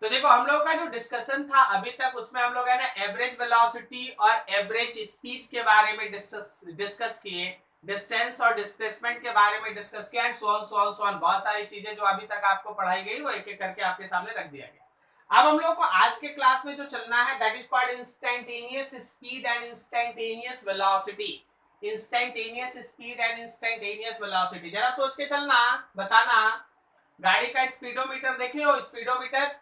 तो देखो हम लोग का जो डिस्कशन था अभी तक, उसमें हम लोग है ना एवरेज वेलोसिटी और एवरेज स्पीड के बारे में डिस्कस किए, डिस्टेंस और डिस्प्लेसमेंट के बारे में डिस्कस किया, and so on so on so on, बहुत सारी चीजें जो अभी तक आपको पढ़ाई गई वो एक एक करके आपके सामने रख दिया गया। अब हम लोग को आज के क्लास में जो चलना है that is called instantaneous speed and instantaneous velocity. Instantaneous speed and instantaneous velocity, जरा सोच के चलना, बताना। गाड़ी का स्पीडोमीटर देखे हो? Speedometer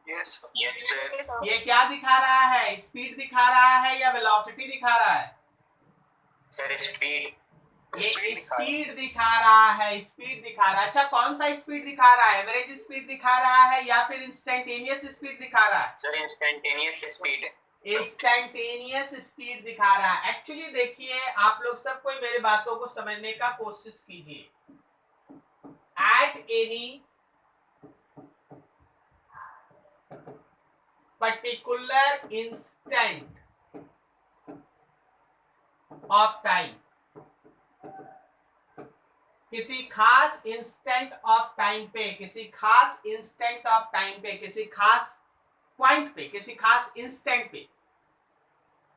yes sir. ये क्या दिखा रहा है? स्पीड दिखा रहा है या वेलोसिटी दिखा रहा है? Sir speed. ये स्पीड दिखा रहा है, स्पीड दिखा रहा है। अच्छा, कौन सा स्पीड दिखा रहा है? एवरेज स्पीड दिखा रहा है या फिर इंस्टेंटेनियस स्पीड दिखा रहा है? Sir instantaneous speed. Instantaneous speed दिखा रहा है। एक्चुअली देखिए, आप लोग सब कोई मेरी बातों को समझने का कोशिश कीजिए। At any particular instant of time, किसी खास इंस्टेंट ऑफ टाइम पे, किसी खास इंस्टेंट ऑफ टाइम पे, किसी खास पॉइंट पे, किसी खास इंस्टेंट पे,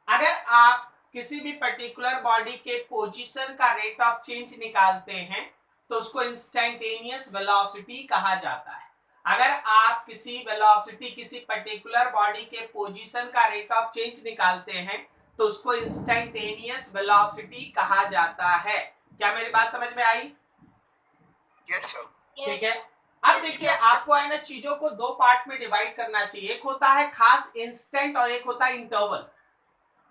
अगर आप किसी भी पर्टिकुलर बॉडी के पोजीशन का रेट ऑफ चेंज निकालते हैं तो उसको इंस्टेंटेनियस वेलोसिटी कहा जाता है। अगर आप किसी वेलोसिटी, किसी पर्टिकुलर बॉडी के पोजीशन का रेट ऑफ चेंज निकालते हैं तो उसको इंस्टेंटेनियस वेलोसिटी कहा जाता है। क्या मेरी बात समझ में आई? Yes sir. ठीक है। अब देखिए, आपको है ना चीजों को दो पार्ट में डिवाइड करना चाहिए। एक होता है खास इंस्टेंट और एक होता है इंटरवल।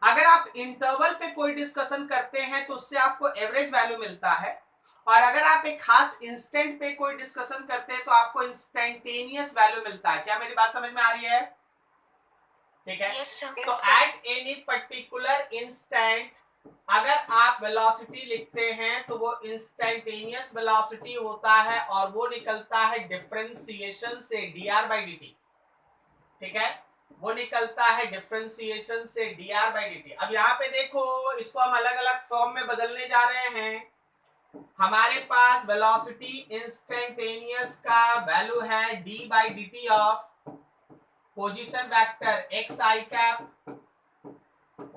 अगर आप इंटरवल पे कोई डिस्कशन करते हैं तो उससे आपको एवरेज वैल्यू मिलता है, और अगर आप एक खास इंस्टेंट पे कोई डिस्कशन करते हैं तो आपको इंस्टेंटेनियस वैल्यू मिलता है। क्या मेरी बात समझ में आ रही है? ठीक है। तो एट एनी पर्टिकुलर इंस्टेंट अगर आप वेलोसिटी लिखते हैं तो वो इंस्टेंटेनियस वेलोसिटी होता है और वो निकलता है डिफरेंशिएशन से, dr/dt। ठीक है, वो निकलता है डिफरेंशिएशन से dr/dt। अब यहाँ पे देखो, इसको हम अलग अलग फॉर्म में बदलने जा रहे हैं। हमारे पास वेलोसिटी इंस्टेंटेनियस का वैल्यू है d/dt of position vector x i cap,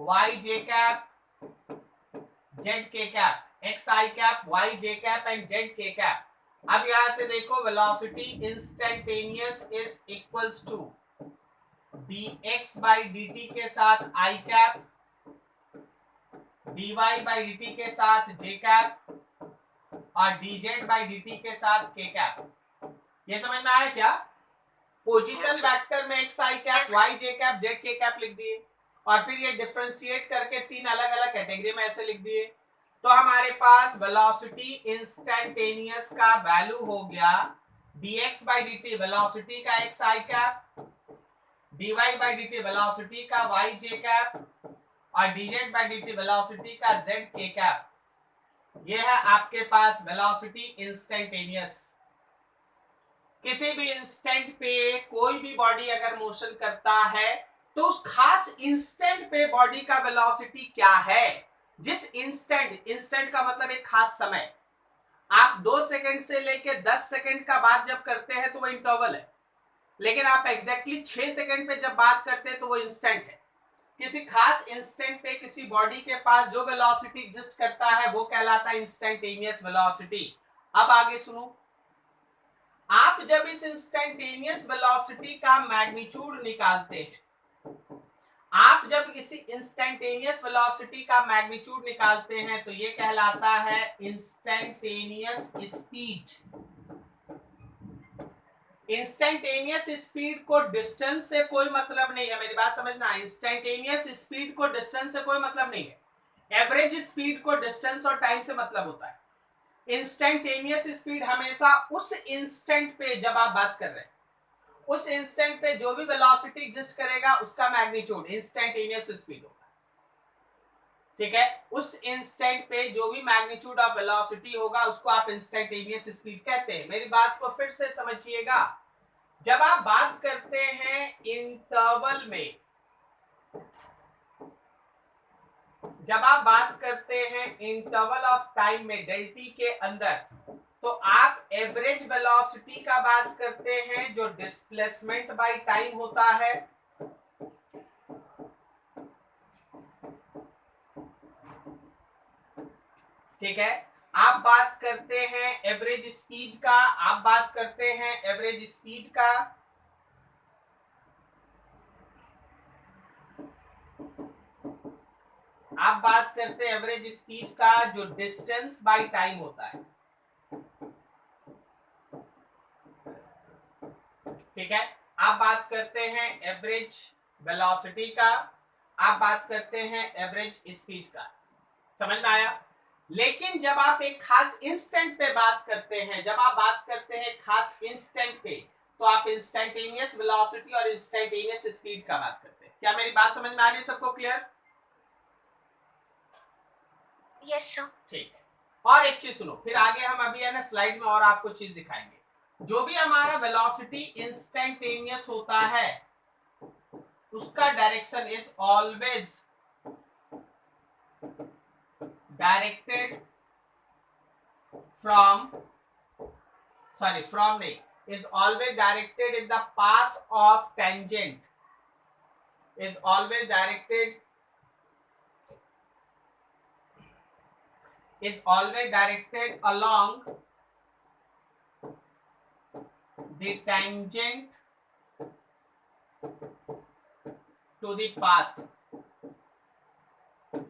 y j cap, z k cap, x i cap, y j cap and z k cap. अब यहां से देखो, velocity instantaneous is equals to dx/dt के साथ i cap, dy/dt के साथ j cap और dz/dt के साथ k कैप। ये समझ में आया क्या? पोजीशन वेक्टर में x i cap, y j cap, z k cap लिख दिए और फिर ये डिफरेंशिएट करके तीन अलग अलग कैटेगरी में ऐसे लिख दिए। तो हमारे पास वेलोसिटी इंस्टेंटेनियस का वैल्यू हो गया dx/dt वेलोसिटी का x i cap, dy/dt velocity का y j कैप और dz/dt वेलोसिटी का z k कैप। ये है आपके पास वेलोसिटी इंस्टेंटेनियस। किसी भी इंस्टेंट पे कोई भी बॉडी अगर मोशन करता है तो उस खास इंस्टेंट पे बॉडी का वेलोसिटी क्या है। जिस इंस्टेंट, इंस्टेंट का मतलब एक खास समय, आप 2 सेकंड से लेकर 10 सेकंड का बात जब करते हैं तो वो इंटरवल है, लेकिन आप एग्जैक्टली 6 सेकंड पे जब बात करते हैं तो वो इंस्टेंट है। किसी खास इंस्टेंट पे किसी बॉडी के पास जो वेलोसिटी एग्जिस्ट करता है वो कहलाता है इंस्टेंटेनियस वेलोसिटी। अब आगे सुनो, आप जब इस इंस्टेंटेनियस वेलोसिटी का मैग्नीट्यूड निकालते हैं, आप जब किसी इंस्टेंटेनियस वेलोसिटी का मैग्नीट्यूड निकालते हैं तो ये कहलाता है इंस्टेंटेनियस स्पीड। इंस्टेंटेनियस स्पीड को डिस्टेंस से कोई मतलब नहीं है, मेरी बात समझना। इंस्टेंटेनियस स्पीड को डिस्टेंस से कोई मतलब नहीं है। एवरेज स्पीड को डिस्टेंस और टाइम से मतलब होता है। इंस्टेंटेनियस स्पीड हमेशा उस इंस्टेंट पे जब आप बात कर रहे हैं, उस इंस्टेंट पे जो भी वेलोसिटी एग्जिस्ट करेगा उसका मैग्नीट्यूड इंस्टेंटेनियस स्पीड होगा। ठीक है, उस इंस्टेंट पे जो भी मैग्नीट्यूड ऑफ वेलोसिटी होगा उसको आप इंस्टेंटेनियस स्पीड कहते हैं। मेरी बात को फिर से समझिएगा, जब आप बात करते हैं इंटरवल में, जब आप बात करते हैं इंटरवल ऑफ टाइम में, डेल्टी के अंदर, तो आप एवरेज वेलोसिटी का बात करते हैं जो डिस्प्लेसमेंट बाय टाइम होता है, ठीक है। आप बात करते हैं एवरेज स्पीड का, आप बात करते हैं एवरेज स्पीड का, आप बात करते हैं एवरेज स्पीड का जो डिस्टेंस बाय टाइम होता है, ठीक है। आप बात करते हैं एवरेज वेलोसिटी का, आप बात करते हैं एवरेज स्पीड का, समझ में आया। लेकिन जब आप एक खास इंस्टेंट पे बात करते हैं, जब आप बात करते हैं खास इंस्टेंट पे, तो आप इंस्टेंटेनियस वेलोसिटी और इंस्टेंटेनियस स्पीड का बात करते हैं। क्या मेरी बात समझ में आ रही है सबको? क्लियर? Yes sir. ठीक है। और एक चीज सुनो, फिर आगे हम अभी है ना स्लाइड में और आपको चीज दिखाएंगे। जो भी हमारा वेलोसिटी इंस्टेंटेनियस होता है उसका direction is always directed from नहीं, is always directed in the path of tangent, is always directed along the tangent to the path,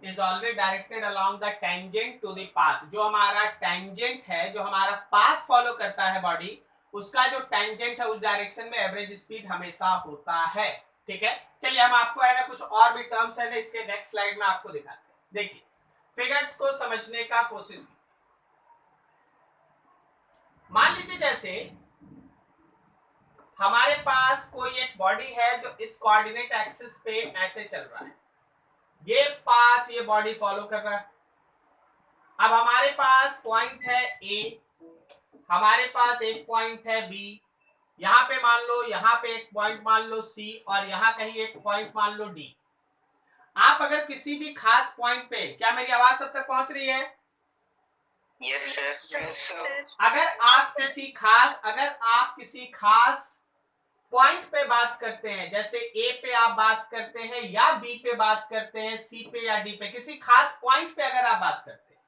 is always directed along the tangent to the path। जो हमारा tangent है, जो हमारा path follow करता है body, उसका जो tangent है उस डायरेक्शन में एवरेज स्पीड हमेशा होता है, ठीक है। चलिए हम आपको है ना कुछ और भी टर्म्स है ना इसके नेक्स्ट स्लाइड में आपको दिखाते हैं। देखिए फिगर्स को समझने का कोशिश कीजिए। मान लीजिए जैसे हमारे पास कोई एक बॉडी है जो इस कोऑर्डिनेट एक्सिस पे ऐसे चल रहा है, ये पाथ ये बॉडी फॉलो कर रहा है। अब हमारे पास पॉइंट है ए, हमारे पास एक पॉइंट है बी, यहां पे मान लो, यहां पे एक पॉइंट मान लो सी, और यहां कहीं एक पॉइंट मान लो डी। आप अगर किसी भी खास पॉइंट पे, क्या मेरी आवाज सब तक पहुंच रही है? Yes sir. अगर आप किसी खास पॉइंट पे बात करते हैं, जैसे ए पे आप बात करते हैं या बी पे बात करते हैं, सी पे या डी पे, किसी खास पॉइंट पे अगर आप बात करते हैं,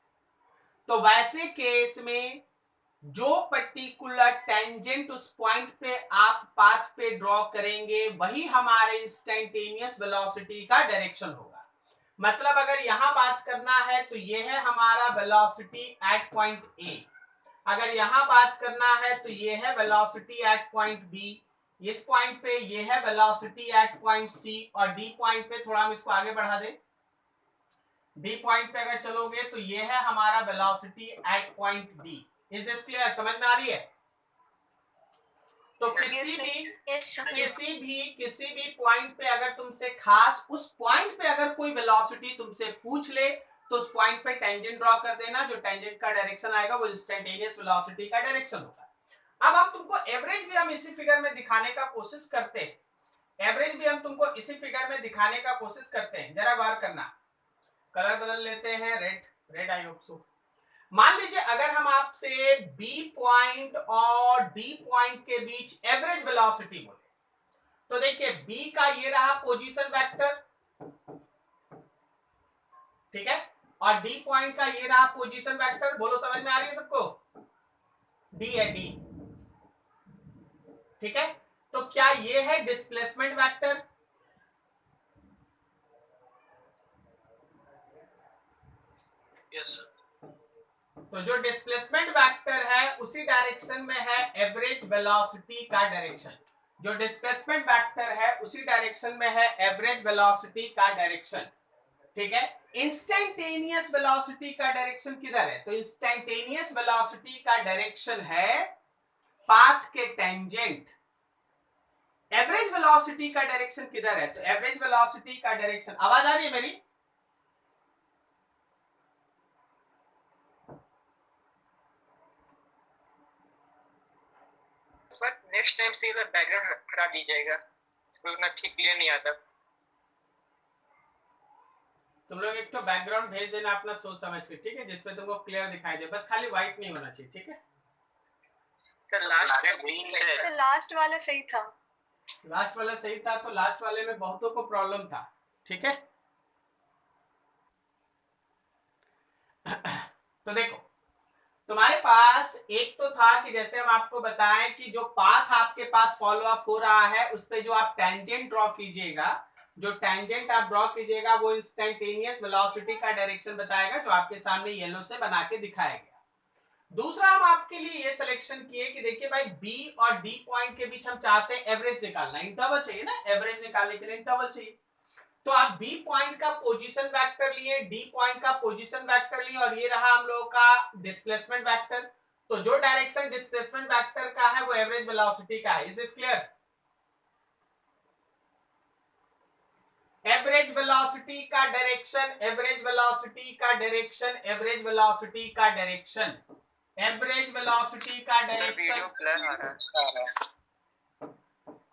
तो वैसे केस में जो पर्टिकुलर टेंजेंट उस पॉइंट पे आप पाथ पे ड्रॉ करेंगे वही हमारे इंस्टेंटेनियस वेलोसिटी का डायरेक्शन होगा। मतलब अगर यहां बात करना है तो ये है हमारा वेलोसिटी एट पॉइंट ए, अगर यहां बात करना है तो ये है वेलोसिटी एट पॉइंट बी, इस पॉइंट पे ये है वेलोसिटी एट पॉइंट सी, और डी पॉइंट पे थोड़ा हम इसको आगे बढ़ा दें, डी पॉइंट पे अगर चलोगे तो ये है हमारा velocity at point D. Is this clear? समझ में आ रही है? तो किसी भी पॉइंट पे अगर तुमसे खास उस पॉइंट पे अगर कोई वेलोसिटी तुमसे पूछ ले तो उस पॉइंट पे टेंजेंट ड्रॉ कर देना, जो टेंजेंट का डायरेक्शन आएगा वो इंस्टेंटेनियस वेलोसिटी का डायरेक्शन होगा। अब हम तुमको एवरेज भी हम इसी फिगर में दिखाने का कोशिश करते हैं, जरा गौर करना। कलर बदल लेते हैं, रेड आई होप सो। मान लीजिए अगर हम आपसे बी पॉइंट और डी पॉइंट के बीच एवरेज वेलोसिटी बोले, तो देखिए बी का ये रहा पोजीशन वेक्टर, ठीक है, और डी पॉइंट का ये रहा पोजीशन वेक्टर। बोलो समझ में आ रही है सबको? डी है डी, ठीक है। तो क्या ये है डिस्प्लेसमेंट वेक्टर? Yes sir. तो जो डिस्प्लेसमेंट वेक्टर है उसी डायरेक्शन में है एवरेज वेलोसिटी का डायरेक्शन, जो डिस्प्लेसमेंट वेक्टर है उसी डायरेक्शन में है एवरेज वेलोसिटी का डायरेक्शन, ठीक है। इंस्टेंटेनियस वेलोसिटी का डायरेक्शन किधर है? तो इंस्टेंटेनियस वेलोसिटी का डायरेक्शन है पाथ के टेंजेंट। एवरेज वेलोसिटी का डायरेक्शन किधर है? तो एवरेज वेलोसिटी का डायरेक्शन, आवाज आ रही है मेरी? नेक्स्ट टाइम से इधर बैकग्राउंड करा दीजिएगा, इसको उतना ठीक क्लियर नहीं आता। तुम लोग एक तो बैकग्राउंड भेज देना अपना सोच समझ के, ठीक है, जिसपे तुमको क्लियर दिखाई दे, बस खाली व्हाइट नहीं होना चाहिए, ठीक है। सर लास्ट में ग्रीन से तो लास्ट वाला सही था। लास्ट वाला सही था, तो लास्ट वाले में बहुतों को प्रॉब्लम था। ठीक है, तो देखो तुम्हारे पास एक तो था कि जैसे हम आपको बताएं कि जो पाथ आपके पास फॉलो अप हो रहा है उस पे जो आप टेंजेंट ड्रॉ कीजिएगा, जो टेंजेंट आप ड्रॉ कीजिएगा वो इंस्टेंटेनियस वेलोसिटी का डायरेक्शन बताएगा, जो आपके सामने येलो से बना के दिखाया गया। दूसरा हम आपके लिए ये सिलेक्शन किए कि देखिए भाई बी और डी पॉइंट के बीच हम चाहते हैं एवरेज निकालना, इंटरवल चाहिए ना, एवरेज निकालने के लिए इंटरवल चाहिए। तो आप बी पॉइंट का पोजीशन वेक्टर लिए, डी पॉइंट का पोजीशन वेक्टर लिए, और ये रहा हम लोगों का डिस्प्लेसमेंट वेक्टर। तो जो डायरेक्शन डिस्प्लेसमेंट वेक्टर का है वो एवरेज वेलोसिटी का है। Is this clear? Average velocity का डायरेक्शन, एवरेज वेलोसिटी का डायरेक्शन, एवरेज वेलोसिटी का डायरेक्शन, एवरेज वेलोसिटी का direction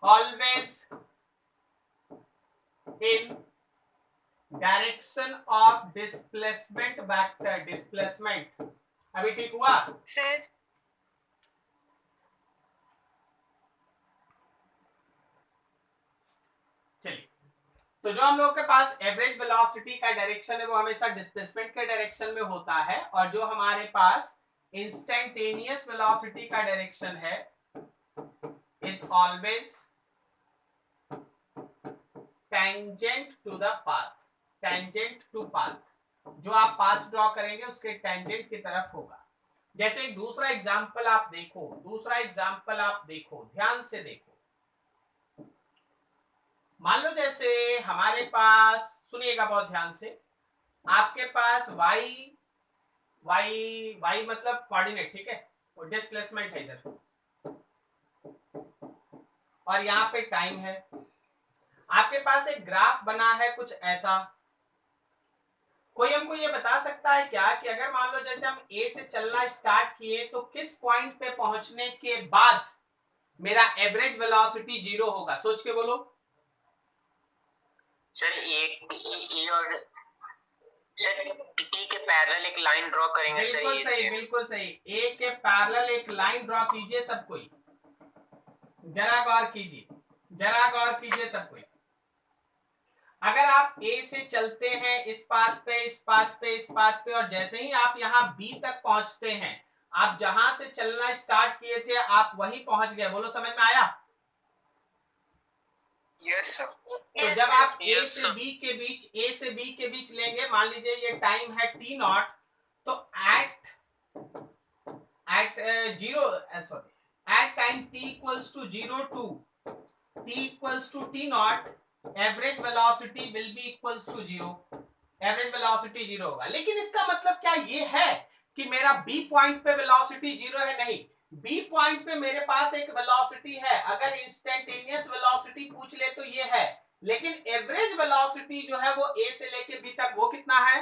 always in direction of displacement vector. Displacement अभी ठीक हुआ? सर चलिए, तो जो हम लोग के पास एवरेज वेलोसिटी का डायरेक्शन है वो हमेशा डिस्प्लेसमेंट के डायरेक्शन में होता है, और जो हमारे पास इंस्टेंटेनियस वेलोसिटी का डायरेक्शन है is always tangent to the path. Tangent to path, जो आप पाथ ड्रॉ करेंगे उसके टेंजेंट की तरफ होगा। जैसे एक दूसरा एग्जांपल आप देखो, दूसरा एग्जांपल आप देखो, ध्यान से देखो। मान लो जैसे हमारे पास, सुनिएगा बहुत ध्यान से, आपके पास y मतलब कोऑर्डिनेट, ठीक है, वो डिस्प्लेसमेंट है इधर, और यहाँ पे टाइम है। आपके पास एक ग्राफ बना है कुछ ऐसा। कोई हमको ये बता सकता है क्या कि अगर मान लो जैसे हम ए से चलना स्टार्ट किए तो किस पॉइंट पे पहुंचने के बाद मेरा एवरेज वेलोसिटी 0 होगा? सोच के बोलो। सर ए और सर टी के पैरेलल एक लाइन ड्रॉ करेंगे सर। बिल्कुल सही, बिल्कुल सही। ए के पैरेलल एक लाइन ड्रॉ कीजिए सब कोई, जरा गौर कीजिए, जरा गौर कीजिए सब कोई। अगर आप ए से चलते हैं इस पाथ पे, इस पाथ पे, इस पाथ पे, और जैसे ही आप यहाँ बी तक पहुंचते हैं, आप जहां से चलना स्टार्ट किए थे आप वहीं पहुंच गए। बोलो समझ में आया? Yes sir. तो जब आप ए से बी के बीच, ए से बी के बीच लेंगे, मान लीजिए ये टाइम है टी नॉट, तो at time t equals to 0 to t equals to t not, average velocity will be equals to 0। Average velocity 0 होगा। लेकिन इसका मतलब क्या ये है कि मेरा बी पॉइंट पे वेलोसिटी 0 है? नहीं, बी पॉइंट पे मेरे पास एक वेलोसिटी है। अगर इंस्टेंटेनियस वेलोसिटी पूछ ले तो ये है, लेकिन एवरेज वेलोसिटी जो है वो ए से लेके बी तक वो कितना है?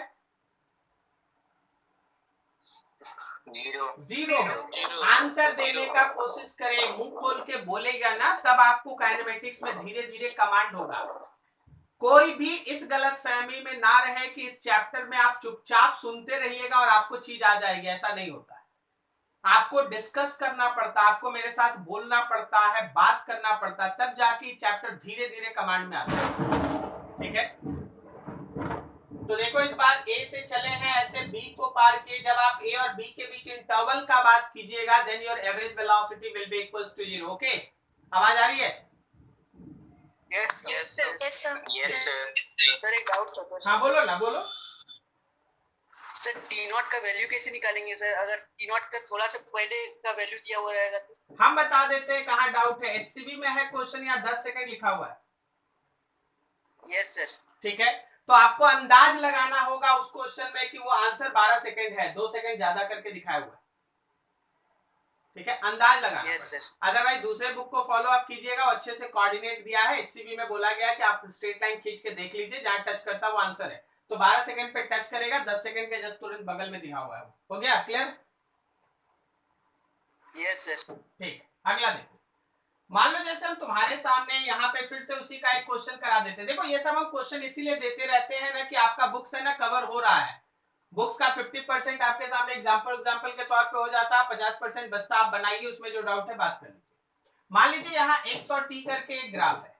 0। आंसर देने का कोशिश करें, मुंह खोल के बोलेगा ना, तब आपको काइनेमेटिक्स में धीरे धीरे कमांड होगा। कोई भी इस गलत फहमी में ना रहे कि इस चैप्टर में आप चुपचाप सुनते रहिएगा और आपको चीज आ जाएगी, ऐसा नहीं होता है। आपको डिस्कस करना पड़ता है, आपको मेरे साथ बोलना पड़ता है, बात करना पड़ता है, तब जाके चैप्टर धीरे धीरे कमांड में आता है। ठीक है, तो देखो इस बार ए से चले हैं, ऐसे बी को पार किए। जब आप ए और बी के बीच इंटरवल का बात कीजिएगा, then your average velocity will be equals to 0। Okay, आवाज आ रही है? Yes sir. सर एक डाउट था। हाँ बोलो ना, बोलो। सर टी नॉट का वैल्यू कैसे निकालेंगे सर? अगर टी नॉट का थोड़ा सा पहले का वैल्यू दिया हुआ रहेगा तो? हम बता देते हैं कहाँ डाउट है। एचसीबी में है क्वेश्चन, या 10 सेकंड लिखा हुआ है? Yes sir. ठीक है, तो आपको अंदाज लगाना होगा उस क्वेश्चन में कि वो आंसर 12 सेकंड है, 2 सेकंड ज्यादा करके दिखाया हुआ है। ठीक है, अंदाज लगाना। Yes sir. अदरवाइज दूसरे बुक को फॉलो अप कीजिएगा, अच्छे से कोऑर्डिनेट दिया है। एचसीबी में बोला गया कि आप स्ट्रेट लाइन खींच के देख लीजिए, जहां टच करता वो आंसर है। तो 12 सेकंड पे टच करेगा, 10 सेकंड के जस्ट तुरंत बगल में दिखा हुआ है। हो गया क्लियर? Yes sir. ठीक, अगला देखो। मान लो जैसे हम तुम्हारे सामने यहाँ पे फिर से उसी का एक क्वेश्चन करा देते हैं। देखो ये सब हम क्वेश्चन इसीलिए देते रहते हैं ना कि आपका बुक से ना कवर हो रहा है, बुक्स का 50% आपके सामने एग्जाम्पल के तौर पे हो जाता, 50% बचता, आप बनाइए, उसमें जो डाउट है बात कर लीजिए। मान लीजिए यहाँ x और t करके एक ग्राफ है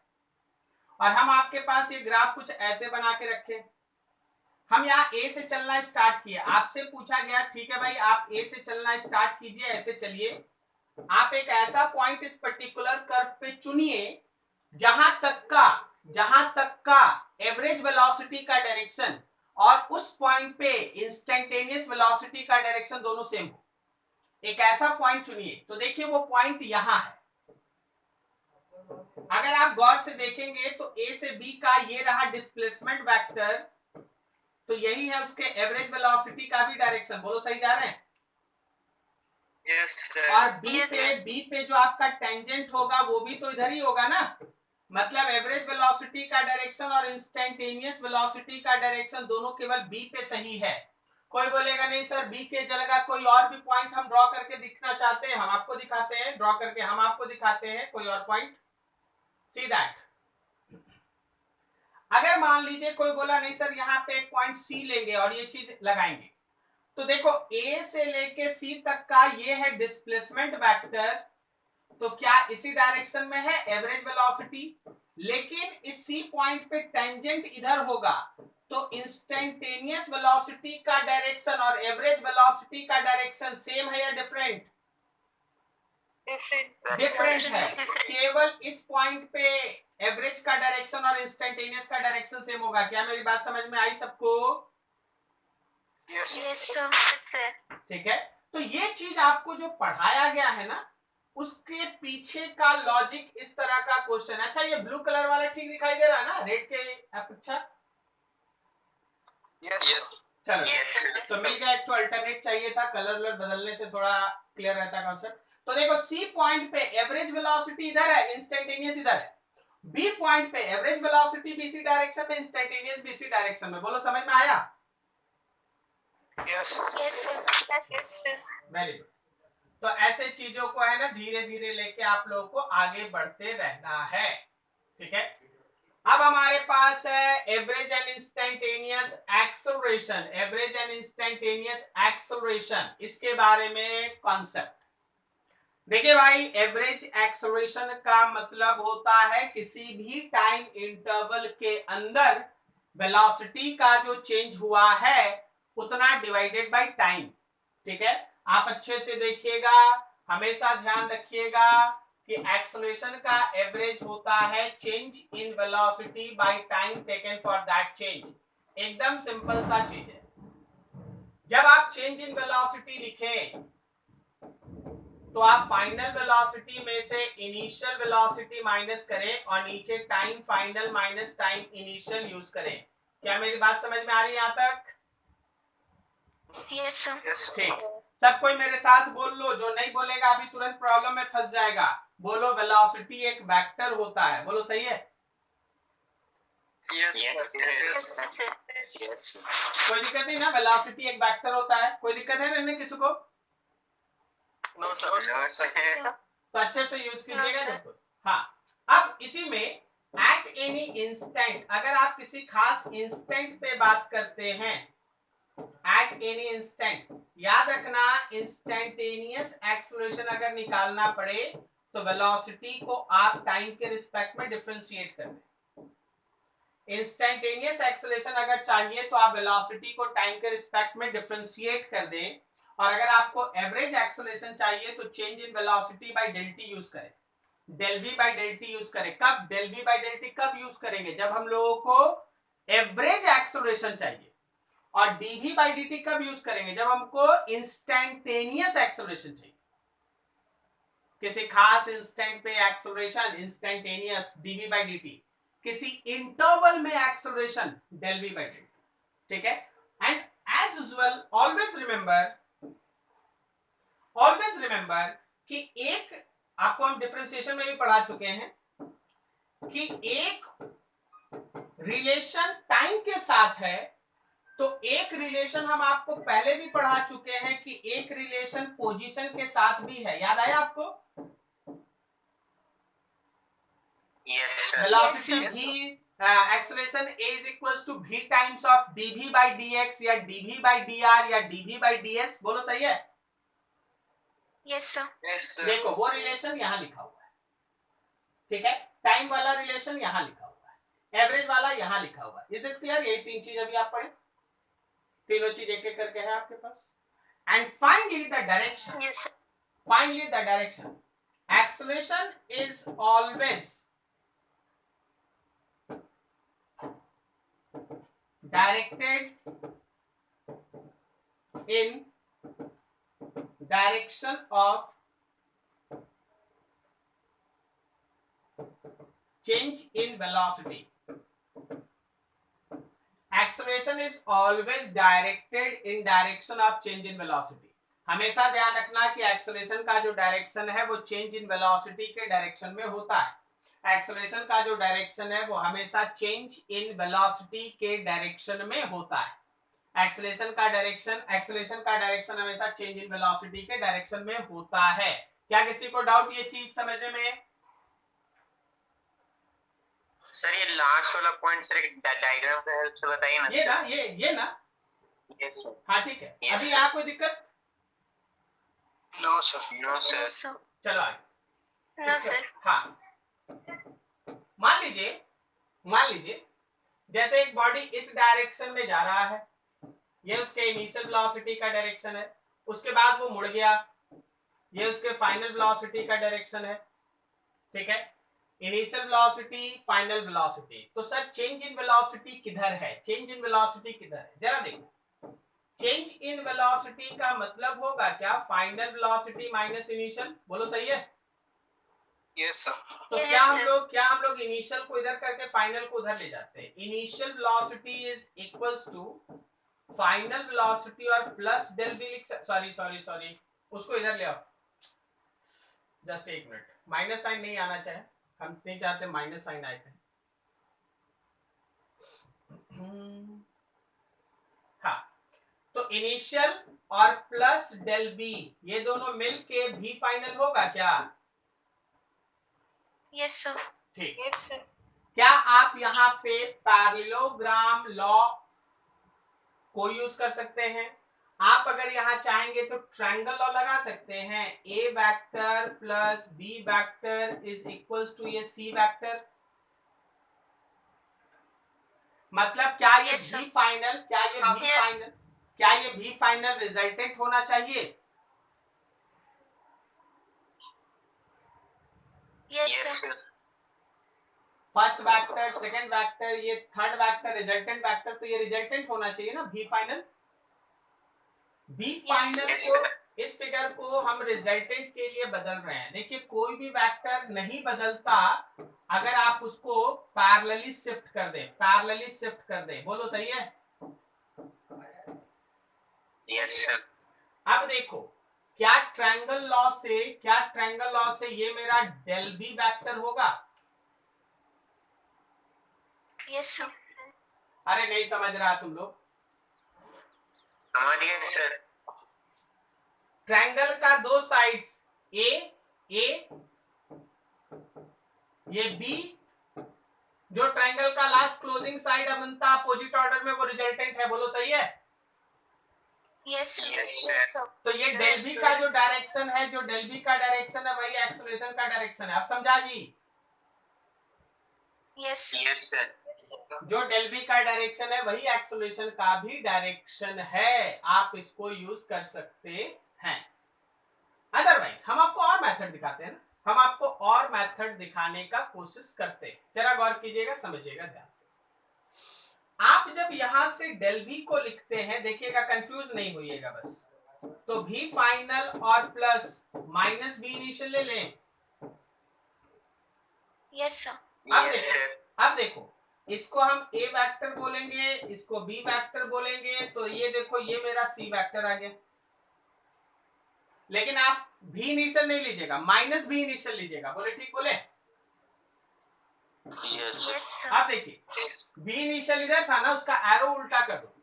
और हम आपके पास ये ग्राफ कुछ ऐसे बना के रखे, हम यहाँ a से चलना स्टार्ट किए, आपसे पूछा गया ठीक है भाई आप a से चलना स्टार्ट कीजिए, ऐसे चलिए, आप एक ऐसा पॉइंट इस पर्टिकुलर कर्व पे चुनिए जहां तक का एवरेज वेलोसिटी का डायरेक्शन और उस पॉइंट पे इंस्टेंटेनियस वेलोसिटी का डायरेक्शन दोनों सेम हो। एक ऐसा पॉइंट चुनिए, तो देखिए वो पॉइंट यहां है। अगर आप गौर से देखेंगे तो A से B का ये रहा डिस्प्लेसमेंट वेक्टर, तो यही है उसके एवरेज वेलोसिटी का भी डायरेक्शन, बोलो सही जा रहे हैं? Yes sir. और B पे जो आपका टेंजेंट होगा वो भी तो इधर ही होगा ना, मतलब एवरेज वेलोसिटी का डायरेक्शन और इंस्टेंटेनियस वेलोसिटी का डायरेक्शन दोनों केवल B पे सही है। कोई बोलेगा नहीं सर B के जगह कोई और भी पॉइंट हम ड्रॉ करके दिखना चाहते हैं, हम आपको दिखाते हैं, ड्रॉ करके हम आपको दिखाते हैं कोई और पॉइंट। सी दैट अगर मान लीजिए कोई बोला नहीं सर यहाँ पे एक पॉइंट C लेंगे और ये चीज लगाएंगे, तो देखो A से लेके C तक का ये है डिस्प्लेसमेंट वेक्टर, तो क्या इसी डायरेक्शन में है एवरेज वेलोसिटी, लेकिन इस C पॉइंट पे टेंजेंट इधर होगा, तो इंस्टेंटेनियस वेलोसिटी का डायरेक्शन और एवरेज वेलोसिटी का डायरेक्शन सेम है या डिफरेंट? डिफरेंट है। केवल इस पॉइंट पे एवरेज का डायरेक्शन और इंस्टेंटेनियस का डायरेक्शन सेम होगा। क्या मेरी बात समझ में आई सबको? Yes sir. ठीक है, तो ये चीज आपको जो पढ़ाया गया है ना, उसके पीछे का लॉजिक इस तरह का क्वेश्चन। अच्छा ये ब्लू कलर वाला ठीक दिखाई दे रहा है ना रेड के अपेक्षा? यस चलो तो मिल गया, एक तो अल्टरनेट चाहिए था, कलर बदलने से थोड़ा क्लियर रहता कॉन्सेप्ट। तो देखो C पॉइंट पे एवरेज वेलोसिटी इधर है, इंस्टेंटेनियस इधर है, B पॉइंट पे एवरेज वेलोसिटी BC डायरेक्शन में, इंस्टेंटेनियस BC डायरेक्शन में, बोलो समझ में आया? Yes sir. Very good. तो ऐसे चीजों को है ना धीरे धीरे लेके आप लोगों को आगे बढ़ते रहना है, ठीक है। अब हमारे पास है average and instantaneous acceleration, average and instantaneous acceleration, इसके बारे में कॉन्सेप्ट देखिए भाई। एवरेज एक्सेलरेशन का मतलब होता है किसी भी टाइम इंटरवल के अंदर वेलोसिटी का जो चेंज हुआ है उतना डिवाइडेड बाय टाइम, ठीक है। आप अच्छे से देखिएगा, हमेशा ध्यान रखिएगा कि एक्सेलरेशन का एवरेज होता है change in velocity by time taken for that change. एकदम सिंपल सा चीज है। जब आप चेंज इन वेलोसिटी लिखें तो आप फाइनल वेलोसिटी में से इनिशियल वेलोसिटी माइनस करें और नीचे time final minus time initial use करें। क्या मेरी बात समझ में आ रही है यहाँ तक? Yes sir. ठीक, सब कोई मेरे साथ बोल लो, जो नहीं बोलेगा अभी तुरंत प्रॉब्लम में फंस जाएगा। बोलो वेलोसिटी एक वेक्टर होता है, बोलो सही है? कोई दिक्कत नहीं ना, वेलोसिटी एक वेक्टर होता है, कोई दिक्कत है ना किसी को? तो अच्छे से यूज कीजिएगा बिल्कुल। हाँ, अब इसी में एट एनी इंस्टेंट, अगर आप किसी खास इंस्टेंट पे बात करते हैं, एट एनी इंस्टेंट, याद रखना इंस्टेंटेनियस एक्सेलरेशन अगर निकालना पड़े तो वेलोसिटी को आप टाइम के रिस्पेक्ट में डिफरेंशिएट कर दें। इंस्टेंटेनियस एक्सेलरेशन अगर चाहिए तो आप वेलोसिटी को टाइम के रिस्पेक्ट में डिफरेंशिएट कर दें, और अगर आपको एवरेज एक्सेलरेशन चाहिए तो change in velocity by del T use करें, del V by del T use करें। कब del V by del T कब यूज करेंगे? जब हम लोगों को एवरेज एक्सेलरेशन चाहिए। और dv बाई dt कब यूज करेंगे? जब हमको इंस्टेंटेनियस एक्सेलरेशन चाहिए, किसी खास इंस्टेंट पे acceleration instantaneous dv by dt, किसी इंटरवल में acceleration del v by dt, ठीक है। And as usual always remember कि एक, आपको हम डिफरेंशिएशन में भी पढ़ा चुके हैं कि एक रिलेशन टाइम के साथ है, तो एक रिलेशन हम आपको पहले भी पढ़ा चुके हैं कि एक रिलेशन पोजीशन के साथ भी है, याद आया आपको? Velocity v acceleration a is equals to v times of dv by dx या dv बाई dr या dv बाई ds, बोलो सही है? Yes, sir. Yes, sir. देखो वो रिलेशन यहाँ लिखा हुआ है, ठीक है, टाइम वाला रिलेशन यहाँ लिखा हुआ है, एवरेज वाला यहाँ लिखा हुआ है। Is this clear? यही तीन चीज अभी आप पढ़े, तीनों चीज एक एक करके है आपके पास। And finally the direction, Yes, sir. finally the direction, acceleration is always directed in direction of change in velocity. Acceleration is always directed in direction of change in velocity. हमेशा ध्यान रखना कि एक्सेलरेशन का जो डायरेक्शन है वो change in velocity के direction में होता है। एक्सेलरेशन का जो डायरेक्शन है वो हमेशा चेंज इन वेलोसिटी के डायरेक्शन में होता है। एक्सेलरेशन का डायरेक्शन हमेशा चेंज इन वेलोसिटी के डायरेक्शन में होता है। क्या किसी को डाउट ये चीज समझने में? सर ये लास्ट वाला पॉइंट सर एक डायग्राम के हेल्प से बताइए ना। ये ना यस सर। हाँ ठीक है। Yes, अभी sir. यहाँ कोई दिक्कत? No sir. No No, sir. sir. चलो आगे। No, sir. हाँ, मान लीजिए जैसे एक बॉडी इस डायरेक्शन में जा रहा है, ये उसके इनिशियल वेलोसिटी का डायरेक्शन है, उसके बाद वो मुड़ गया, ये उसके फाइनल वेलोसिटी का डायरेक्शन है, ठीक है, इनिशियल वेलोसिटी फाइनल वेलोसिटी। तो सर चेंज इन वेलोसिटी किधर है? चेंज इन वेलोसिटी किधर है जरा देखो। चेंज इन वेलोसिटी का मतलब होगा क्या? फाइनल वेलोसिटी माइनस इनिशियल, बोलो सही है? Yes sir. तो Yes, क्या हम sir. लोग इनिशियल को इधर करके फाइनल को उधर ले जाते हैं। Initial velocity is equals to final velocity और प्लस डेल वी लिख सॉरी उसको इधर ले आओ। जस्ट एक मिनट, माइनस साइन नहीं आना चाहिए, हम नहीं चाहते माइनस साइन आए थे। हाँ, तो इनिशियल और प्लस डेल बी ये दोनों मिलके भी फाइनल होगा क्या? Yes, sir. ठीक। Yes, sir. क्या आप यहाँ पे पैरेललोग्राम लॉ को यूज कर सकते हैं? आप अगर यहाँ चाहेंगे तो ट्रायंगल लॉ लगा सकते हैं, A vector plus B vector is equals to ये सी वेक्टर। मतलब क्या ये Yes, sir. भी फाइनल, क्या ये भी फाइनल रिजल्टेंट होना चाहिए? Yes, yes sir. Sir. First vector, second vector, ये थर्ड वेक्टर, रिजल्टेंट वेक्टर, तो ये रिजल्टेंट होना चाहिए ना भी फाइनल। बी फाइनल yes, को, sir. इस फिगर को हम रिजल्टेंट के लिए बदल रहे हैं। देखिए कोई भी वेक्टर नहीं बदलता अगर आप उसको पैरेलली शिफ्ट कर दें, बोलो सही है? Yes sir. अब देखो क्या ट्रायंगल लॉ से ये मेरा डेल बी वेक्टर होगा? Yes, sir. अरे नहीं समझ रहा तुम लोग। समझ गए सर। ट्रायंगल का दो साइड्स ए ये बी, जो ट्रायंगल का लास्ट क्लोजिंग साइड बनता अपोजिट ऑर्डर में वो रिजल्टेंट है, बोलो सही है? Yes, sir. Yes, sir. तो ये डेल बी का जो डायरेक्शन है, वही एक्सेलरेशन का डायरेक्शन है। अब समझा जी? Yes, sir. Yes sir. जो डेल बी का डायरेक्शन है वही एक्सेलरेशन का भी डायरेक्शन है, आप इसको यूज कर सकते हैं। अदरवाइज हम आपको और मेथड दिखाते हैं ना, हम आपको और मेथड दिखाने का कोशिश करते हैं। जरा गौर कीजिएगा, समझिएगा ध्यान से। आप जब यहां से डेल बी को लिखते हैं, देखिएगा कंफ्यूज नहीं होइएगा बस। तो भी फाइनल और प्लस माइनस बी इनिशियल ले लें। Yes, sir. Yes sir. अब देखो इसको हम ए वेक्टर बोलेंगे, इसको बी वेक्टर बोलेंगे, तो ये देखो ये मेरा सी वेक्टर आ गया। लेकिन आप भी इनिशियल नहीं लीजिएगा, माइनस भी इनिशियल लीजिएगा, बोले ठीक बोले? Yes Yes, sir. अब देखिए बी इनिशियल इधर था ना, उसका एरो उल्टा कर दो,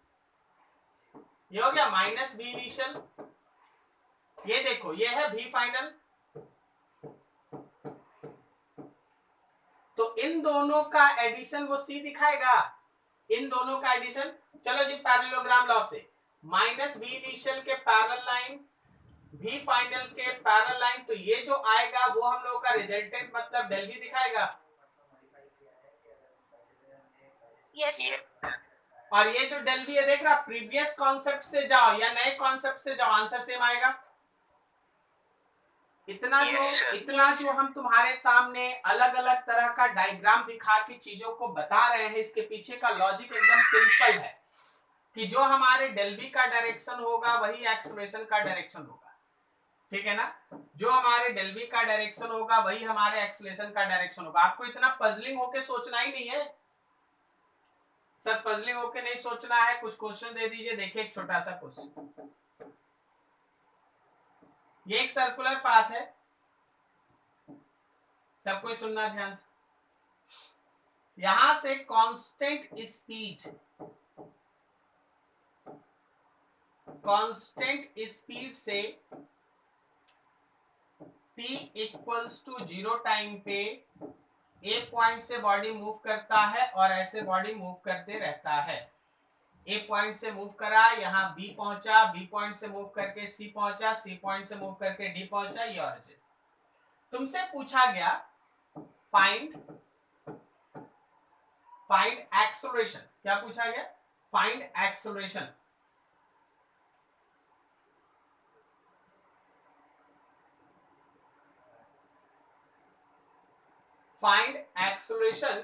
ये हो गया माइनस बी इनिशियल। ये देखो ये है भी फाइनल, तो इन दोनों का एडिशन वो सी दिखाएगा, इन दोनों का एडिशन। चलो जी पैरेललोग्राम लॉ से माइनस बी इनिशियल के पैरेलल लाइन, भी फाइनल के पैरेलल लाइन, तो ये जो आएगा वो हम लोगों का रिजल्टेंट मतलब डेल वी दिखाएगा। Yes sir. और ये जो डेल वी है देख रहा, प्रीवियस कॉन्सेप्ट से जाओ या नए कॉन्सेप्ट से जाओ, आंसर सेम आएगा। इतना जो हम तुम्हारे सामने अलग अलग तरह का डायग्राम दिखा के चीजों को बता रहे हैं, इसके पीछे का लॉजिक एकदम सिंपल है कि जो हमारे डेल वी का डायरेक्शन होगा वही एक्सेलरेशन का डायरेक्शन होगा, ठीक है ना। जो हमारे डेल वी का डायरेक्शन होगा वही हमारे एक्सेलरेशन का डायरेक्शन होगा। आपको इतना पजलिंग होके सोचना ही नहीं है सर, पजलिंग होके नहीं सोचना है। कुछ क्वेश्चन दे दीजिए, देखिए एक छोटा सा क्वेश्चन। ये एक सर्कुलर पाथ है, सबको सुनना ध्यान से। यहां से कांस्टेंट स्पीड से t इक्वल्स टू 0 टाइम पे ए पॉइंट से बॉडी मूव करता है और ऐसे बॉडी मूव करते रहता है। ए पॉइंट से मूव करा, यहाँ बी पहुंचा, बी पॉइंट से मूव करके सी पहुंचा, सी पॉइंट से मूव करके डी पहुंचा, ये ऑरिजिन। तुमसे पूछा गया फाइंड एक्सेलरेशन। क्या पूछा गया? Find acceleration. Find acceleration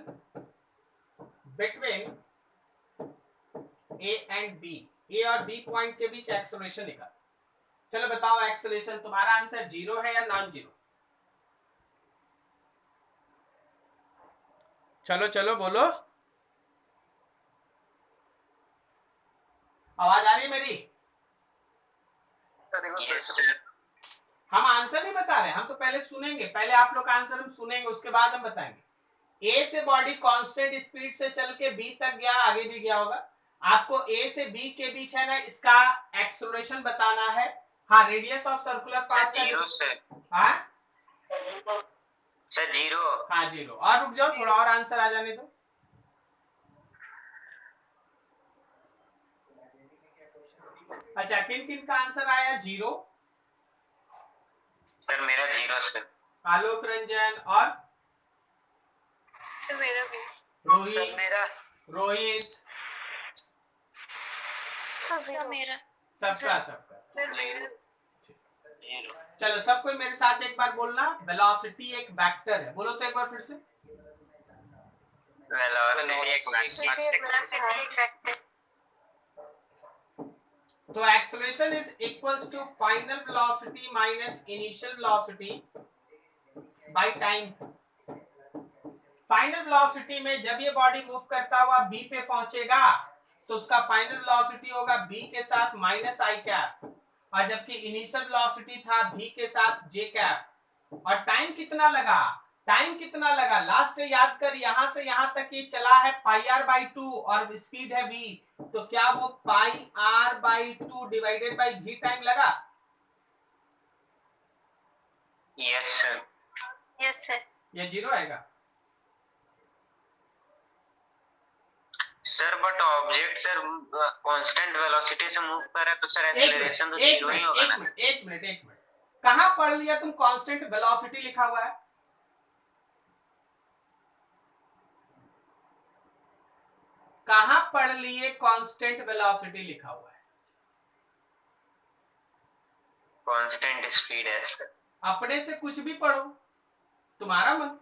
between A and B. A और बी पॉइंट के बीच एक्सेलरेशन निकाल। चलो बताओ एक्सेलरेशन, तुम्हारा आंसर 0 है या नॉन जीरो? चलो चलो बोलो, आवाज आ रही है मेरी? हम आंसर नहीं बता रहे, हम तो पहले सुनेंगे, पहले आप लोग का आंसर हम सुनेंगे, उसके बाद हम बताएंगे। ए से बॉडी कांस्टेंट स्पीड से चल के बी तक गया, आगे भी गया होगा। आपको ए से बी के बीच है ना, इसका एक्सेलरेशन बताना है। हाँ, रेडियस ऑफ सर्कुलर पाथ का 0 से। हाँ सर 0। हाँ 0। और रुक जाओ, थोड़ा और आंसर आ जाने दो। अच्छा, किन किन का आंसर आया 0? सर मेरा 0 सर। आलोक रंजन और सर मेरा भी। रोहित, मेरा रोहित, सर मेरा। सबका सर मेरा। चलो सब कोई मेरे साथ एक बार बोलना, वेलोसिटी एक वेक्टर है। बोलो तो एक बार फिर से। तो acceleration is equals to final velocity minus initial velocity by time. Final velocity में जब ये बॉडी मूव करता हुआ बी पे पहुंचेगा तो उसका फाइनल वेलोसिटी होगा बी के साथ माइनस आई कैप, और जबकि इनिशियल वेलोसिटी था v के साथ j कैप। और टाइम कितना लगा? लास्ट याद कर, यहां से यहां तक ये चला है पाई आर बाई 2 और स्पीड है v, तो क्या वो pi R by 2 divided by v time लगा? Yes sir. Yes sir. ये 0 आएगा sir, but object sir constant velocity से मूव कर रहा है तो सर एक्सेलरेशन तो 0 ही होगा ना। एक मिनट, कहां पढ़ लिया तुम कांस्टेंट वेलोसिटी लिखा हुआ है? कहां पढ़ लिए कांस्टेंट वेलोसिटी लिखा हुआ है? कांस्टेंट स्पीड है सर। अपने से कुछ भी पढ़ो, तुम्हारा मन।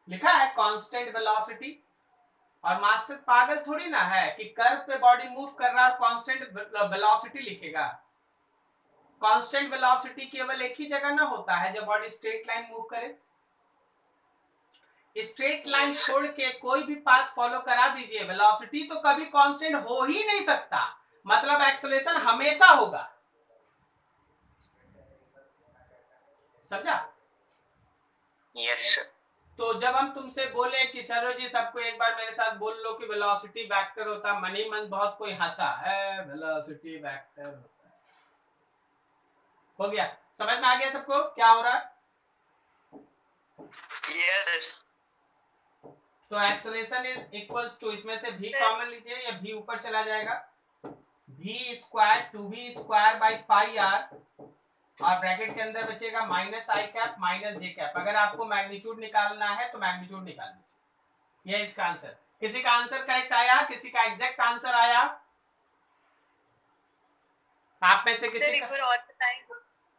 लिखा है कांस्टेंट वेलोसिटी, और मास्टर पागल थोड़ी ना है कि कर्व पे बॉडी मूव कर रहा है और कांस्टेंट वेलोसिटी लिखेगा। कांस्टेंट वेलोसिटी केवल एक ही जगह ना होता है, जब बॉडी स्ट्रेट लाइन मूव करे। स्ट्रेट लाइन छोड़ के कोई भी पाथ फॉलो करा दीजिए, वेलोसिटी तो कभी कांस्टेंट हो ही नहीं सकता, मतलब एक्सेलरेशन हमेशा होगा। समझा? Yes sir. तो जब हम तुमसे बोले कि चलो जी सबको एक बार मेरे साथ बोल लो कि वेलोसिटी वेक्टर होता, मन ही मन बहुत कोई हंसा है, वेलोसिटी वेक्टर होता है। हो गया? समझ में आ गया सबको क्या हो रहा है? सर। तो एक्सेलरेशन इज इक्वल्स टू, इसमें से v कॉमन लीजिए या v ऊपर चला जाएगा, v square 2v square by pi r, और ब्रैकेट के अंदर बचेगा minus i cap minus j cap. अगर आपको मैग्नीट्यूड निकालना है तो मैग्नीट्यूड निकाल लीजिए। ये इसका आंसर। किसी का आंसर करेक्ट आया? किसी का एग्जैक्ट आंसर आया? आप में से किसी का? और बताएंगे।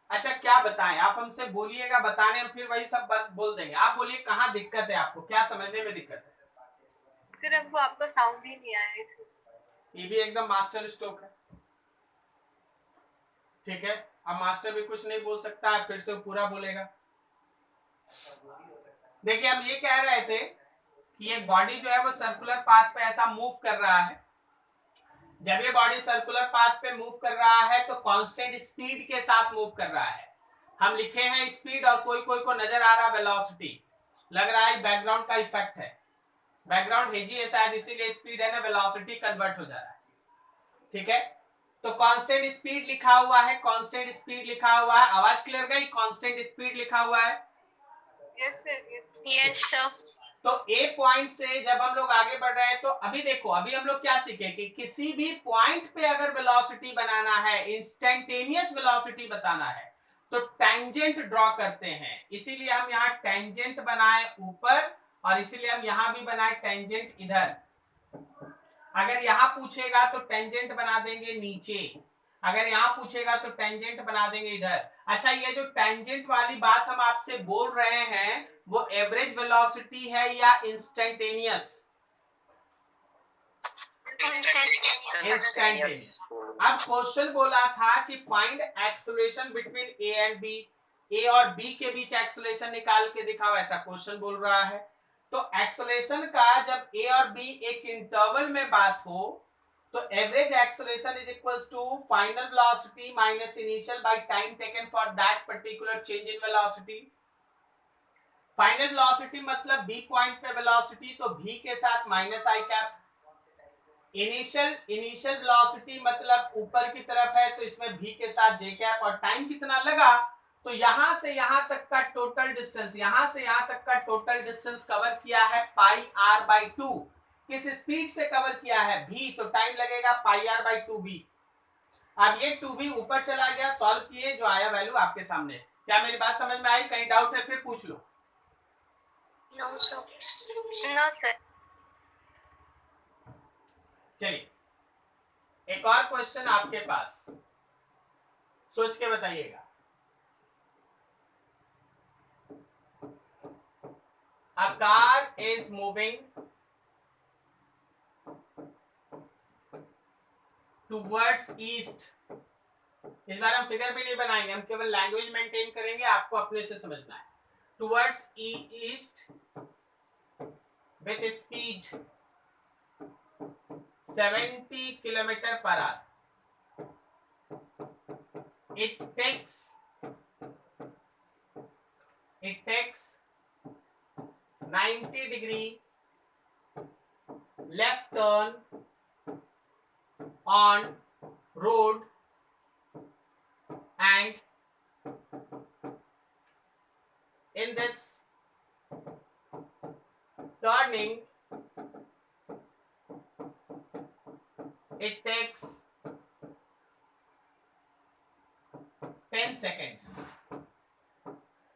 अच्छा क्या बताएं? आप हमसे बोलिएगा, बताने में फिर वही सब बोल देंगे। आप बोलिए कहाँ दिक्कत है आपको, क्या समझने में दिक्कत है? फिर हमको आपका साउंड ही नहीं आया। ये भी एकदम मास्टर स्ट्रोक है, ठीक है। अब मास्टर भी कुछ नहीं बोल सकता है, फिर से वो पूरा बोलेगा। देखिए हम ये कह रहे थे कि ये बॉडी जो है वो सर्कुलर पाथ पे ऐसा मूव कर रहा है। जब ये बॉडी सर्कुलर पाथ पे मूव कर रहा है तो कांस्टेंट स्पीड के साथ मूव कर रहा है। हम लिखे हैं स्पीड, और कोई कोई को नजर आ रहा वेलोसिटी। लग रहा है बैकग्राउंड का इफेक्ट है, बैकग्राउंड हेजी है शायद, इसीलिए स्पीड है ना वेलोसिटी कन्वर्ट हो जा रहा है, ठीक है। तो कांस्टेंट स्पीड लिखा हुआ है, कांस्टेंट स्पीड लिखा हुआ है। आवाज क्लियर गई? कांस्टेंट स्पीड लिखा हुआ है। Yes sir. तो ए पॉइंट से जब हम लोग आगे बढ़ रहे हैं तो अभी देखो, अभी हम लोग क्या सीखे कि किसी भी पॉइंट पे अगर वेलोसिटी बनाना है, इंस्टेंटेनियस वेलोसिटी बताना है, तो टेंजेंट ड्रॉ करते हैं। इसीलिए हम यहाँ टेंजेंट बनाए ऊपर, और इसीलिए हम यहाँ भी बनाए टेंजेंट इधर। अगर यहाँ पूछेगा तो टेंजेंट बना देंगे नीचे, अगर यहाँ पूछेगा तो टेंजेंट बना देंगे इधर। अच्छा, ये जो टेंजेंट वाली बात हम आपसे बोल रहे हैं वो एवरेज वेलोसिटी है या इंस्टेंटेनियस? इंस्टेंटेनियस। अब क्वेश्चन बोला था कि find acceleration between A and B, A और बी के बीच एक्सेलरेशन निकाल के दिखाओ, ऐसा क्वेश्चन बोल रहा है। तो एक्सेलरेशन का जब ए और बी एक इंटरवल में बात हो तो average acceleration is equals to final velocity minus initial by time taken for that particular change in velocity. Final velocity मतलब बी पॉइंट पे वेलोसिटी, तो v के साथ minus i cap. Initial velocity मतलब ऊपर की तरफ है तो इसमें v के साथ j कैप, और टाइम कितना लगा तो यहां से यहां तक का टोटल डिस्टेंस, यहां से यहां तक का टोटल डिस्टेंस कवर किया है पाई आर बाई 2। किस स्पीड से कवर किया है? v, तो टाइम लगेगा पाई आर बाई 2v। अब ये 2v ऊपर चला गया, सॉल्व किए, जो आया वैल्यू आपके सामने। क्या मेरी बात समझ में आई? कहीं डाउट है फिर पूछ लो। No sir. No sir. चलिए एक और क्वेश्चन आपके पास, सोच के बताइएगा। A car is moving towards east। इस बार हम फिगर भी नहीं बनाएंगे, हम केवल लैंग्वेज मेंटेन करेंगे, आपको अपने से समझना है। Towards east with speed 70 kilometre per hour. It takes 90 degree left turn on road and in this turning it takes 10 seconds.